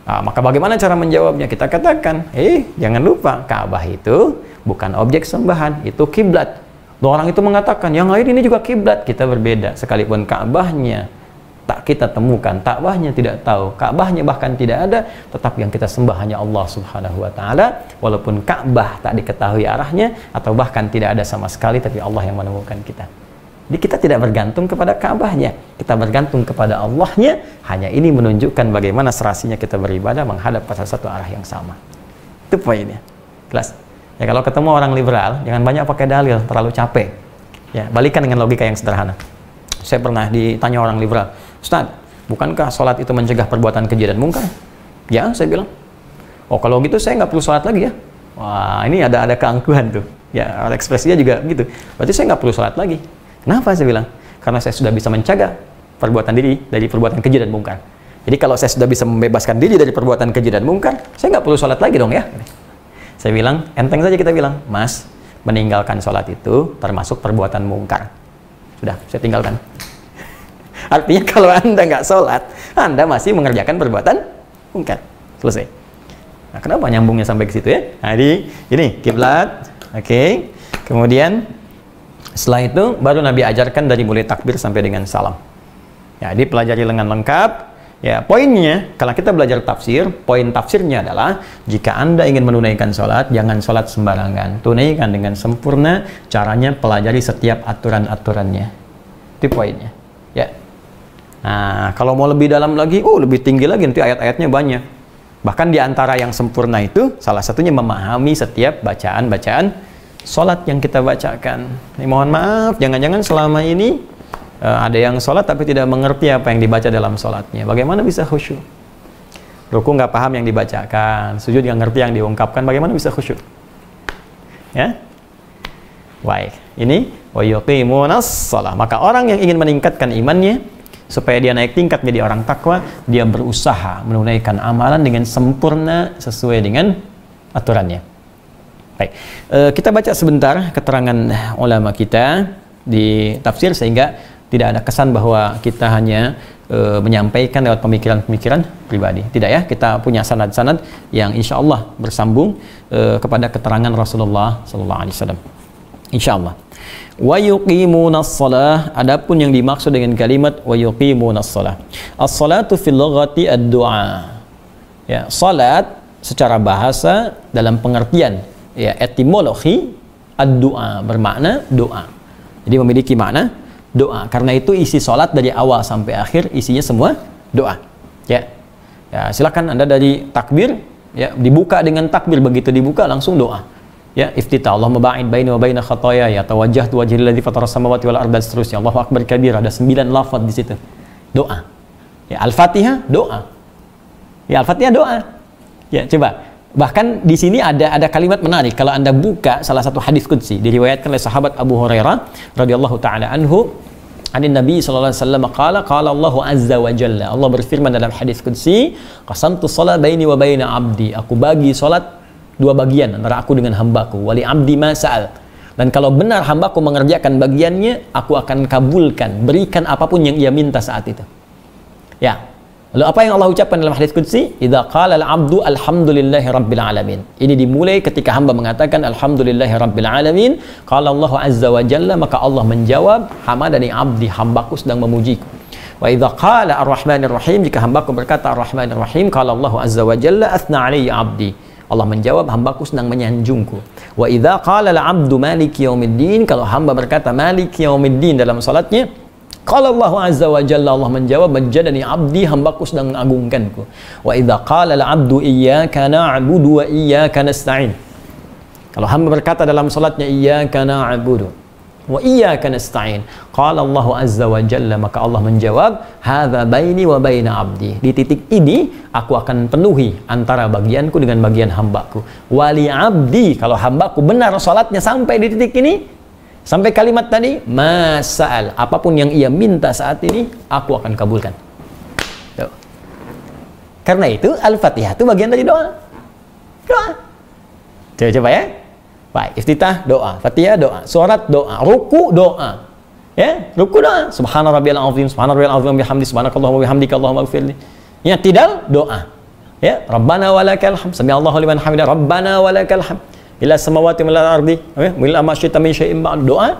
Nah, maka bagaimana cara menjawabnya? Kita katakan, jangan lupa Ka'bah itu bukan objek sembahan, itu kiblat. Orang itu mengatakan yang lain ini juga kiblat, kita berbeda. Sekalipun Ka'bahnya tak kita temukan, Ka'bahnya tidak tahu, Ka'bahnya bahkan tidak ada, tetap yang kita sembah hanya Allah Subhanahu wa Ta'ala. Walaupun Ka'bah tak diketahui arahnya atau bahkan tidak ada sama sekali, tapi Allah yang menemukan kita. Jadi kita tidak bergantung kepada Ka'bahnya, kita bergantung kepada Allahnya. Hanya ini menunjukkan bagaimana serasinya kita beribadah menghadap pada satu arah yang sama. Itu poinnya. Jelas? Ya, kalau ketemu orang liberal, jangan banyak pakai dalil, terlalu capek. Ya, balikan dengan logika yang sederhana. Saya pernah ditanya orang liberal, Ustaz, bukankah sholat itu mencegah perbuatan keji dan mungkar? Ya, saya bilang. Oh, kalau gitu saya nggak perlu sholat lagi ya. Wah, ini ada keangkuhan tuh. Ya, ekspresinya juga gitu. Berarti saya nggak perlu sholat lagi. Kenapa saya bilang? Karena saya sudah bisa mencegah perbuatan diri dari perbuatan keji dan mungkar. Jadi kalau saya sudah bisa membebaskan diri dari perbuatan keji dan mungkar, saya nggak perlu sholat lagi dong ya. Saya bilang, enteng saja kita bilang, Mas, meninggalkan sholat itu termasuk perbuatan mungkar. Sudah, saya tinggalkan. Artinya kalau Anda nggak sholat, Anda masih mengerjakan perbuatan mungkar. Selesai. Nah, kenapa nyambungnya sampai ke situ ya? Nah, ini kiblat. Oke. Kemudian setelah itu baru Nabi ajarkan dari mulai takbir sampai dengan salam. Ya, dipelajari dengan lengkap. Ya, poinnya kalau kita belajar tafsir, poin tafsirnya adalah jika Anda ingin menunaikan sholat, jangan sholat sembarangan. Tunaikan dengan sempurna. Caranya pelajari setiap aturan-aturannya. Itu poinnya. Ya. Nah, kalau mau lebih dalam lagi, lebih tinggi lagi, nanti ayat-ayatnya banyak. Bahkan di antara yang sempurna itu, salah satunya memahami setiap bacaan-bacaan sholat yang kita bacakan. Mohon maaf, jangan-jangan selama ini ada yang sholat tapi tidak mengerti apa yang dibaca dalam sholatnya. Bagaimana bisa khusyuk? Ruku nggak paham yang dibacakan, sujud nggak ngerti yang diungkapkan, bagaimana bisa khusyuk? Ya, baik. Ini wa yuqimunas shalah. Maka orang yang ingin meningkatkan imannya supaya dia naik tingkat menjadi orang takwa, dia berusaha menunaikan amalan dengan sempurna sesuai dengan aturannya. Baik, kita baca sebentar keterangan ulama kita di tafsir sehingga tidak ada kesan bahwa kita hanya menyampaikan lewat pemikiran-pemikiran pribadi. Tidak ya, kita punya sanad-sanad yang insya Allah bersambung kepada keterangan Rasulullah Sallallahu Alaihi Wasallam. Insya Allah. Wa yuqimunas shalah, adapun yang dimaksud dengan kalimat wa yuqimunas shalah, as-salatu fil lughati ad-du'a. Ya, salat secara bahasa dalam pengertian ya etimologi ad-du'a bermakna doa. Jadi memiliki makna doa. Karena itu isi salat dari awal sampai akhir isinya semua doa. Ya. Ya, silakan Anda dari takbir ya dibuka dengan takbir, begitu dibuka langsung doa. Ya, iftitah Allahumma ba'id baini wa baina khataaya ya tawajjahtu wajhil ladzi fatara samawati wal arda seterusnya. Allahu akbar kabir, ada 9 lafaz di situ. Doa. Ya, Al-Fatihah doa. Ya, Al-Fatihah doa. Ya, coba. Bahkan di sini ada kalimat menarik. Kalau Anda buka salah satu hadis qudsi diriwayatkan oleh sahabat Abu Hurairah radhiyallahu taala anhu, anin Nabi sallallahu alaihi wasallam qala Allahu azza wa jalla. Allah berfirman dalam hadis qudsi, qasamtu shalah baini wa baina abdi. Aku bagi salat dua bagian antara aku dengan hambaku. Wali abdi ma sa'al. Dan kalau benar hambaku mengerjakan bagiannya, aku akan kabulkan, berikan apapun yang ia minta saat itu. Ya. Lalu apa yang Allah ucapkan dalam hadis qudsi? Idza qala al-'abdu alhamdulillahi rabbil alamin. Ini dimulai ketika hamba mengatakan alhamdulillahi rabbil alamin. Qala Allah azza wa jalla, maka Allah menjawab, hamadani 'abdi, hambaku sedang memujiku. Wa idza qala ar-rahmanir rahim, jika hambaku berkata ar-rahmanir rahim, qala Allah azza wa jalla athna 'alayya 'abdi. Allah menjawab, hambaku sedang menyanjungku. Wa idza qala al-'abdu maliki yaumiddin, kalau hamba berkata maliki yaumiddin dalam salatnya, qala Allah azza wa jalla, Allah menjawab, majjadani 'abdi, hambaku sedang mengagungkanku. Wa idza qala al-'abdu iyyaka na'budu wa iyyaka nasta'in, kalau hamba berkata dalam salatnya iyyaka na'budu wa iyyaka nasta'in, qala Allah azza wa jalla, maka Allah menjawab, hadza baini wa baina 'abdi. Di titik ini aku akan penuhi antara bagianku dengan bagian hambaku. Wali 'abdi, kalau hambaku benar salatnya sampai di titik ini, sampai kalimat tadi, masa'al, apapun yang ia minta saat ini, aku akan kabulkan. Tuh. Karena itu, Al-Fatihah itu bagian dari doa. Doa. Coba ya. Baik, iftitah doa, Fatihah doa, surat doa, ruku doa. Ya, ruku doa. Subhana rabbiyal azim, subhana rabbiyal azim bihamdi, subhanakallahumma bihamdika, Allahumma ighfirli. Ya, tidal doa. Ya, Rabbana walakal hamd, sami Allahu liman hamidah, Rabbana walakal hamd. Ila samawati wal ardi, mil ma syi'ta min syai'in ba'd, doa.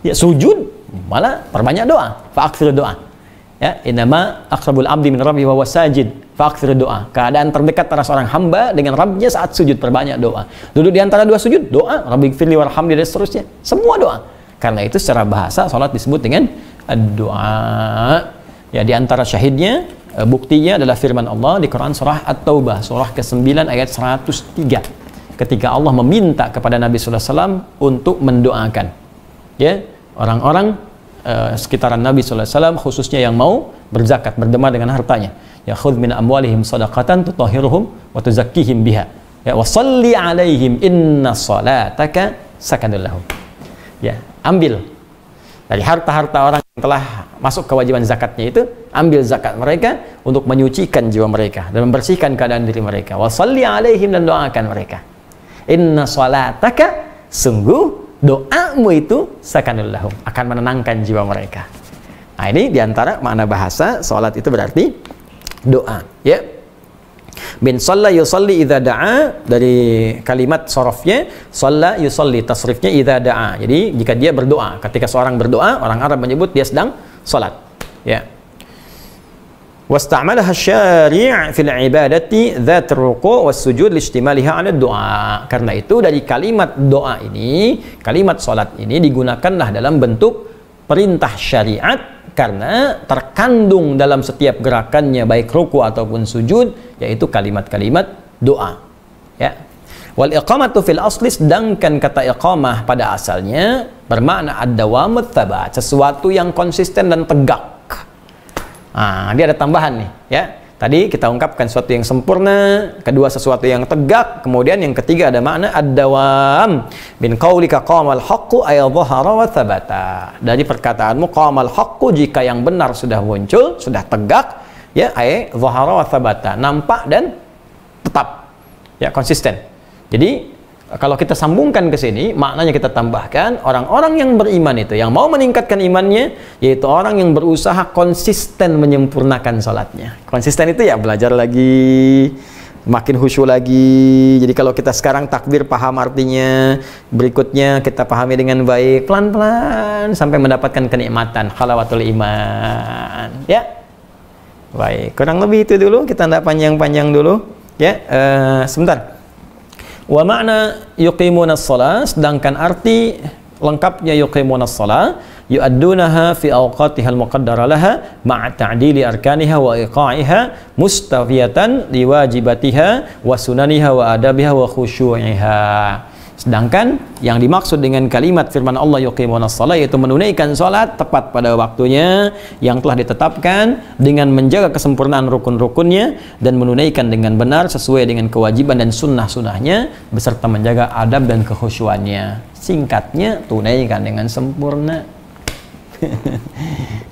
Ya, sujud malah perbanyak doa, fa'aktsir doa. Ya, innama aqrabul abdi min rabbi wa huwa sajid, fa'aktsir doa. Keadaan terdekat antara seorang hamba dengan Rabbnya saat sujud, perbanyak doa. Duduk di antara dua sujud, doa, rabbighfirli warhamni, dan seterusnya. Semua doa. Karena itu secara bahasa salat disebut dengan doa. Ya, di antara syahidnya, buktinya adalah firman Allah di Quran surah At-Taubah, surah ke-9 ayat 103. Ketika Allah meminta kepada Nabi sallallahu alaihi wasallam untuk mendoakan ya orang-orang sekitaran Nabi sallallahu alaihi wasallam, khususnya yang mau berzakat, berderma dengan hartanya. Ya khudz min amwalihim shadaqatan tutahhiruhum wa tuzakkihim biha. Ya wa shalli alaihim inna salataka sakanul lahum. Ya, ambil dari harta-harta orang yang telah masuk kewajiban zakatnya itu, ambil zakat mereka untuk menyucikan jiwa mereka dan membersihkan keadaan diri mereka. Wa shalli alaihim, dan doakan mereka. Inna salataka, sungguh doamu itu sakanul lahum, akan menenangkan jiwa mereka. Nah, ini diantara makna bahasa salat itu berarti doa. Ya. Bin shalla yusalli idza da'a, dari kalimat sorofnya shalla yusalli, tasrifnya idza da'a. Jadi jika dia berdoa, ketika seorang berdoa, orang Arab menyebut dia sedang salat. Ya. Wasta'malaha asy-syari' fil ibadati dzat ruku' was sujud listimaliha 'ala doa. Karena itu dari kalimat doa ini, kalimat salat ini digunakanlah dalam bentuk perintah syariat, karena terkandung dalam setiap gerakannya baik ruku' ataupun sujud, yaitu kalimat-kalimat doa. Ya. Wal iqamatu fil asli, sedangkan kata iqamah pada asalnya bermakna ad-dawamut tsabat, sesuatu yang konsisten dan tegak. Nah, dia ada tambahan nih, ya. Tadi kita ungkapkan sesuatu yang sempurna, kedua sesuatu yang tegak, kemudian yang ketiga ada makna ad-dawam. Min qaulika qamal haqqu ay dhahara wa thabata. Dari perkataanmu qamal haqqu, jika yang benar sudah muncul, sudah tegak, ya ay dhahara wa thabata, nampak dan tetap. Ya, konsisten. Jadi kalau kita sambungkan ke sini, maknanya kita tambahkan orang-orang yang beriman itu, yang mau meningkatkan imannya, yaitu orang yang berusaha konsisten menyempurnakan sholatnya. Konsisten itu ya belajar lagi, makin khusyuk lagi. Jadi kalau kita sekarang takbir paham artinya, berikutnya kita pahami dengan baik, pelan-pelan sampai mendapatkan kenikmatan halawatul iman. Ya, baik. Kurang lebih itu dulu. Kita tidak panjang-panjang dulu. Ya, sebentar. Wa makna yuqimunas shalah, sedangkan arti lengkapnya yuqimunas shalah, yu'addunaha fi awqatihal muqaddara laha ma'a ta'dili arkaniha wa iqa'iha mustafiyatan liwajibatiha wa sunaniha wa adabiha wa khusyu'iha. Sedangkan yang dimaksud dengan kalimat firman Allah yuqimunas shalah, yaitu menunaikan salat tepat pada waktunya yang telah ditetapkan dengan menjaga kesempurnaan rukun-rukunnya dan menunaikan dengan benar sesuai dengan kewajiban dan sunnah-sunnahnya beserta menjaga adab dan kekhusyuannya. Singkatnya, tunaikan dengan sempurna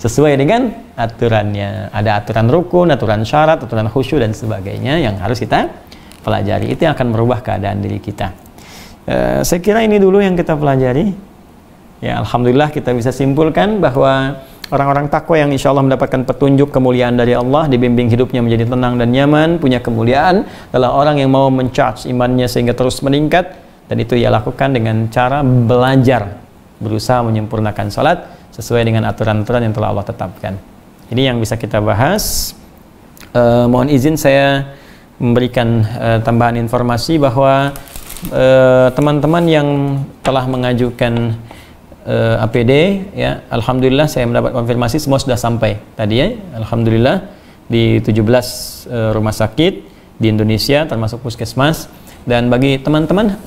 sesuai dengan aturannya. Ada aturan rukun, aturan syarat, aturan khusyuk dan sebagainya yang harus kita pelajari. Itu yang akan merubah keadaan diri kita. Saya kira ini dulu yang kita pelajari. Ya, alhamdulillah kita bisa simpulkan bahwa orang-orang takwa yang insya Allah mendapatkan petunjuk kemuliaan dari Allah, dibimbing hidupnya menjadi tenang dan nyaman, punya kemuliaan, adalah orang yang mau mencharge imannya sehingga terus meningkat, dan itu ia lakukan dengan cara belajar, berusaha menyempurnakan salat sesuai dengan aturan-aturan yang telah Allah tetapkan. Ini yang bisa kita bahas. Mohon izin saya memberikan tambahan informasi bahwa teman-teman yang telah mengajukan APD, ya, alhamdulillah saya mendapat konfirmasi semua sudah sampai tadi, ya, alhamdulillah, di 17 rumah sakit di Indonesia termasuk puskesmas. Dan bagi teman-teman,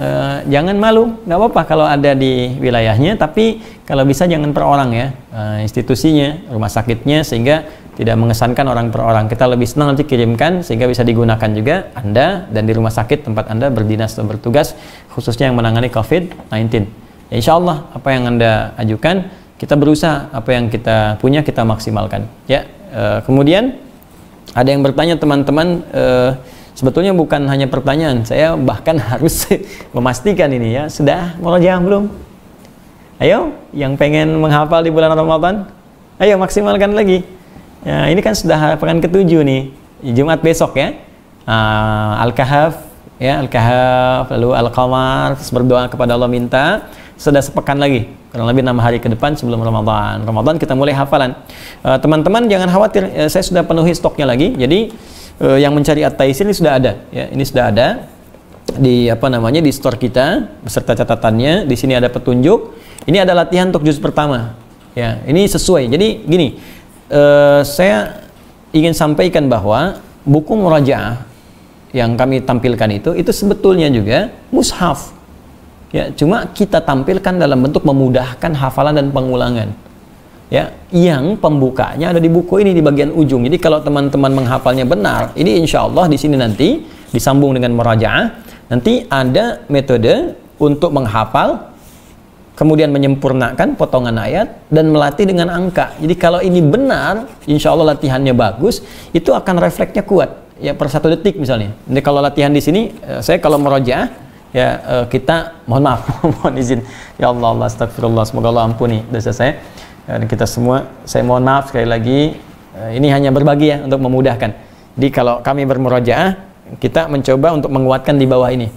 jangan malu, nggak apa-apa kalau ada di wilayahnya, tapi kalau bisa jangan per orang, ya, institusinya, rumah sakitnya, sehingga tidak mengesankan orang per orang. Kita lebih senang nanti kirimkan sehingga bisa digunakan juga Anda dan di rumah sakit tempat Anda berdinas atau bertugas, khususnya yang menangani COVID-19. Ya, insya Allah apa yang Anda ajukan, kita berusaha apa yang kita punya kita maksimalkan. Ya, kemudian ada yang bertanya teman-teman, sebetulnya bukan hanya pertanyaan, saya bahkan harus memastikan ini, ya, sudah murojaah belum? Ayo, yang pengen menghafal di bulan Ramadan, ayo maksimalkan lagi. Ya, ini kan sudah pekan ke-7 nih, Jumat besok, ya. Al-Kahf, ya, Al-Kahf, lalu Al-Qamar, terus berdoa kepada Allah, minta sudah sepekan lagi, kurang lebih 6 hari ke depan sebelum Ramadan. Ramadan kita mulai hafalan. Teman-teman jangan khawatir, saya sudah penuhi stoknya lagi. Jadi yang mencari At-Taisir ini sudah ada, ya. Ini sudah ada di di store kita beserta catatannya. Di sini ada petunjuk. Ini ada latihan untuk juz pertama. Ya, ini sesuai. Jadi gini, saya ingin sampaikan bahwa buku murajaah yang kami tampilkan itu sebetulnya juga mushaf. Ya, cuma kita tampilkan dalam bentuk memudahkan hafalan dan pengulangan. Ya, yang pembukanya ada di buku ini di bagian ujung. Jadi kalau teman-teman menghafalnya benar, ini insya Allah di sini nanti disambung dengan murajaah, nanti ada metode untuk menghafal, kemudian menyempurnakan potongan ayat dan melatih dengan angka. Jadi kalau ini benar, insya Allah latihannya bagus, itu akan refleksnya kuat. Ya, per 1 detik misalnya. Jadi kalau latihan di sini, saya kalau murajaah, ya kita mohon maaf, mohon izin. Ya Allah, astagfirullah, semoga Allah ampuni dosa saya. Dan kita semua, saya mohon maaf sekali lagi, ini hanya berbagi, ya, untuk memudahkan. Jadi kalau kami bermurojaah, kita mencoba untuk menguatkan di bawah ini,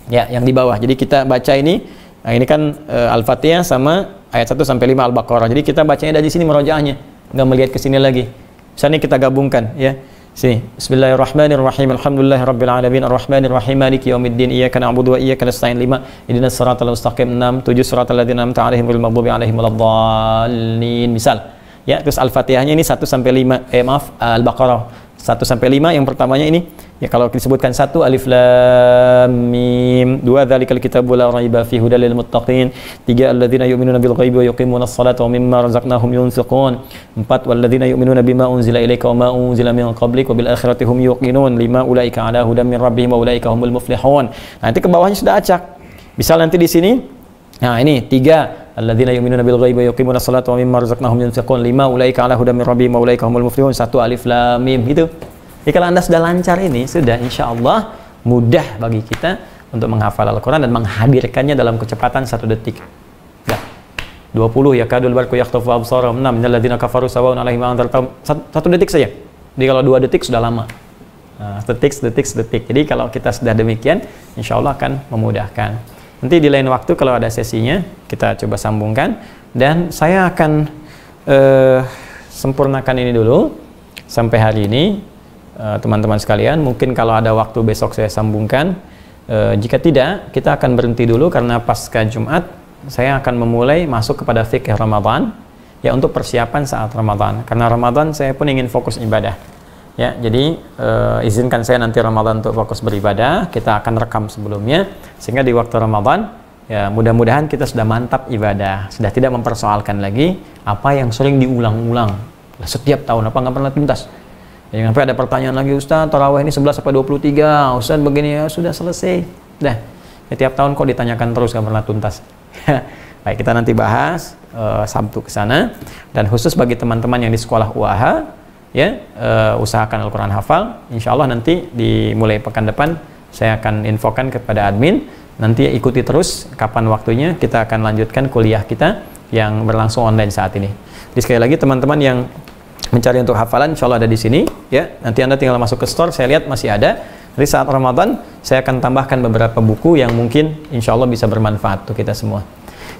ya, yang di bawah. Jadi kita baca ini, nah ini kan Al-Fatihah sama ayat 1 sampai 5 Al-Baqarah. Jadi kita bacanya dari sini murojaahnya, nggak melihat ke sini lagi. Misalnya kita gabungkan, ya. Sini, Bismillahirrahmanirrahim. Alhamdulillahirabbil alamin arrahmanir rahim maliki yaumiddin iyyaka na'budu wa iyyaka nasta'in 5 ihdinas siratal mustaqim 6 7 siratal ladzina an'amta 'alaihim ghairil maghdubi 'alaihim waladdallin. Misal, ya, terus Al-Fatihahnya ini 1 sampai 5, Al-Baqarah 1 sampai 5, yang pertamanya ini Ya, kalau disebutkan 1 alif lam mim, 2 dzalikal kitabu la raiba fihi hudal lil muttaqin, 3 alladzina yu'minuna bil ghaibi wa yuqimunas salata wa mimma razaqnahum yunfiqun, 4 walladzina yu'minuna bima unzila ilaika wa ma unzila min qablik wa bil akhirati hum yuqinun, 5 ulaika ala hudan min rabbihim wa ulaika humul muflihun. Nah, nanti ke bawahnya sudah acak. Misal nanti di sini, nah ini 3 alladzina yu'minuna bil ghaibi wa yuqimunas salata wa mimma razaqnahum yunfiqun, 5 ulaika ala hudan min rabbihim wa ulaika humul muflihun, 1 alif lam mim gitu. Jadi kalau Anda sudah lancar ini, sudah insya Allah mudah bagi kita untuk menghafal Al-Quran dan menghadirkannya dalam kecepatan 1 detik. Ya. 20 ya kadul barku yakhtafu absarahum 6 minal ladzina kafaru sawa'un 'alaihim anzartahum 1 detik saja. Jadi kalau 2 detik sudah lama. Nah, detik. Jadi kalau kita sudah demikian, insya Allah akan memudahkan. Nanti di lain waktu kalau ada sesinya, kita coba sambungkan. Dan saya akan sempurnakan ini dulu sampai hari ini. Teman-teman sekalian, mungkin kalau ada waktu besok saya sambungkan. Jika tidak, kita akan berhenti dulu karena pasca Jumat saya akan memulai masuk kepada fikih Ramadan ya, untuk persiapan saat Ramadan. Karena Ramadan saya pun ingin fokus ibadah ya, jadi izinkan saya nanti Ramadan untuk fokus beribadah. Kita akan rekam sebelumnya sehingga di waktu Ramadan ya mudah-mudahan kita sudah mantap ibadah, sudah tidak mempersoalkan lagi apa yang sering diulang-ulang setiap tahun, apa nggak pernah tuntas. Jangan sampai ada pertanyaan lagi, Ustaz, tarawih ini 11 sampai 23, Ustaz begini, ya sudah selesai. Dah. Ya, tiap tahun kok ditanyakan terus, nggak pernah tuntas. Baik, kita nanti bahas Sabtu ke sana. Dan khusus bagi teman-teman yang di sekolah UAH, ya, usahakan Al-Quran hafal. Insya Allah nanti dimulai pekan depan saya akan infokan kepada admin. Nanti ikuti terus kapan waktunya kita akan lanjutkan kuliah kita yang berlangsung online saat ini. Jadi sekali lagi teman-teman yang mencari untuk hafalan, insya Allah ada di sini ya. Nanti Anda tinggal masuk ke store, saya lihat masih ada. Jadi saat Ramadan saya akan tambahkan beberapa buku yang mungkin insya Allah bisa bermanfaat untuk kita semua.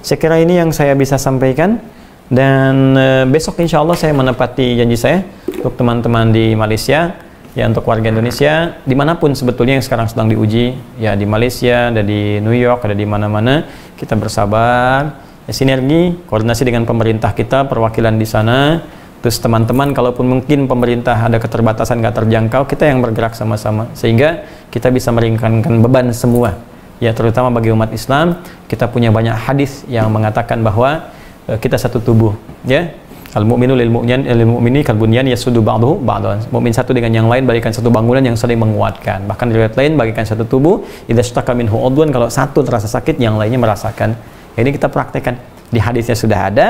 Saya kira ini yang saya bisa sampaikan. Dan besok insya Allah saya menepati janji saya untuk teman-teman di Malaysia ya, untuk warga Indonesia dimanapun sebetulnya yang sekarang sedang diuji ya, di Malaysia, ada di New York, ada di mana-mana. Kita bersabar ya, sinergi koordinasi dengan pemerintah kita, perwakilan di sana. Terus teman-teman, kalaupun mungkin pemerintah ada keterbatasan nggak terjangkau, kita yang bergerak sama-sama sehingga kita bisa meringankan beban semua ya, terutama bagi umat Islam. Kita punya banyak hadis yang mengatakan bahwa kita satu tubuh ya. Al-mu'minu lil mu'mini kal bunyan yasudu ba'dahu ba'dan. Mukmin satu dengan yang lain bagaikan satu bangunan yang saling menguatkan. Bahkan di riwayat lain bagaikan satu tubuh, idza ishtaka minhu udwan, kalau satu terasa sakit yang lainnya merasakan. Ini kita praktekkan. Di hadisnya sudah ada,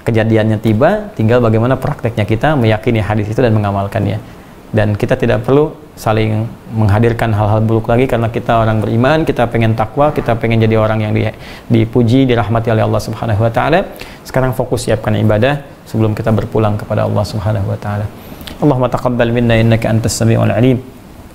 kejadiannya tiba, tinggal bagaimana prakteknya kita meyakini hadis itu dan mengamalkannya. Dan kita tidak perlu saling menghadirkan hal-hal buruk lagi, karena kita orang beriman, kita pengen takwa, kita pengen jadi orang yang dipuji, dirahmati oleh Allah Subhanahu wa taala. Sekarang fokus siapkan ibadah sebelum kita berpulang kepada Allah Subhanahu wa taala. Allahumma taqabbal minna innaka antas samiul alim.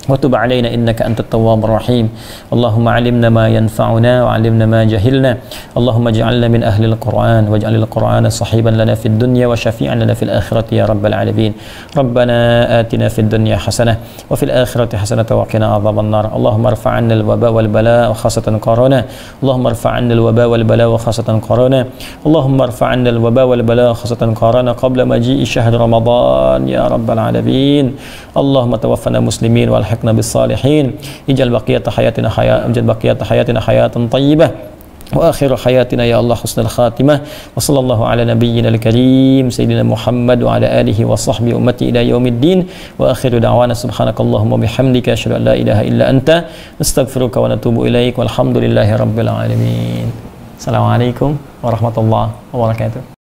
وتب علينا إنك أنت التواب الرحيم. اللهم علمنا ما ينفعنا وعلمنا ما جهلنا. اللهم اجعلنا من أهل القرآن واجعل القرآن صحيبا لنا في الدنيا وشفيعا لنا في الآخرة يا رب العالمين. ربنا آتنا في الدنيا حسنة وفي الآخرة حسنة وقنا عذاب النار. اللهم ارفع عنا الوباء والبلاء وخاصة كورونا. اللهم ارفع عنا الوباء والبلاء وخاصة كورونا. اللهم ارفع عنا الوباء والبلاء وخاصة كورونا قبل مجيء شهر رمضان يا رب العالمين. اللهم توفنا مسلمين والحقنا بالصالحين. اجعل بقية حياتنا حياة طيبة وآخر حياتنا يا الله حسن الخاتمة. وصلى الله على نبينا الكريم سيدنا محمد وعلى آله وصحبه أمتي إلى يوم الدين. وآخر دعوانا سبحانك اللهم وبحمدك أشهد أن لا إله إلا أنت نستغفرك ونتوب إليك والحمد لله رب العالمين. السلام عليكم ورحمة الله وبركاته.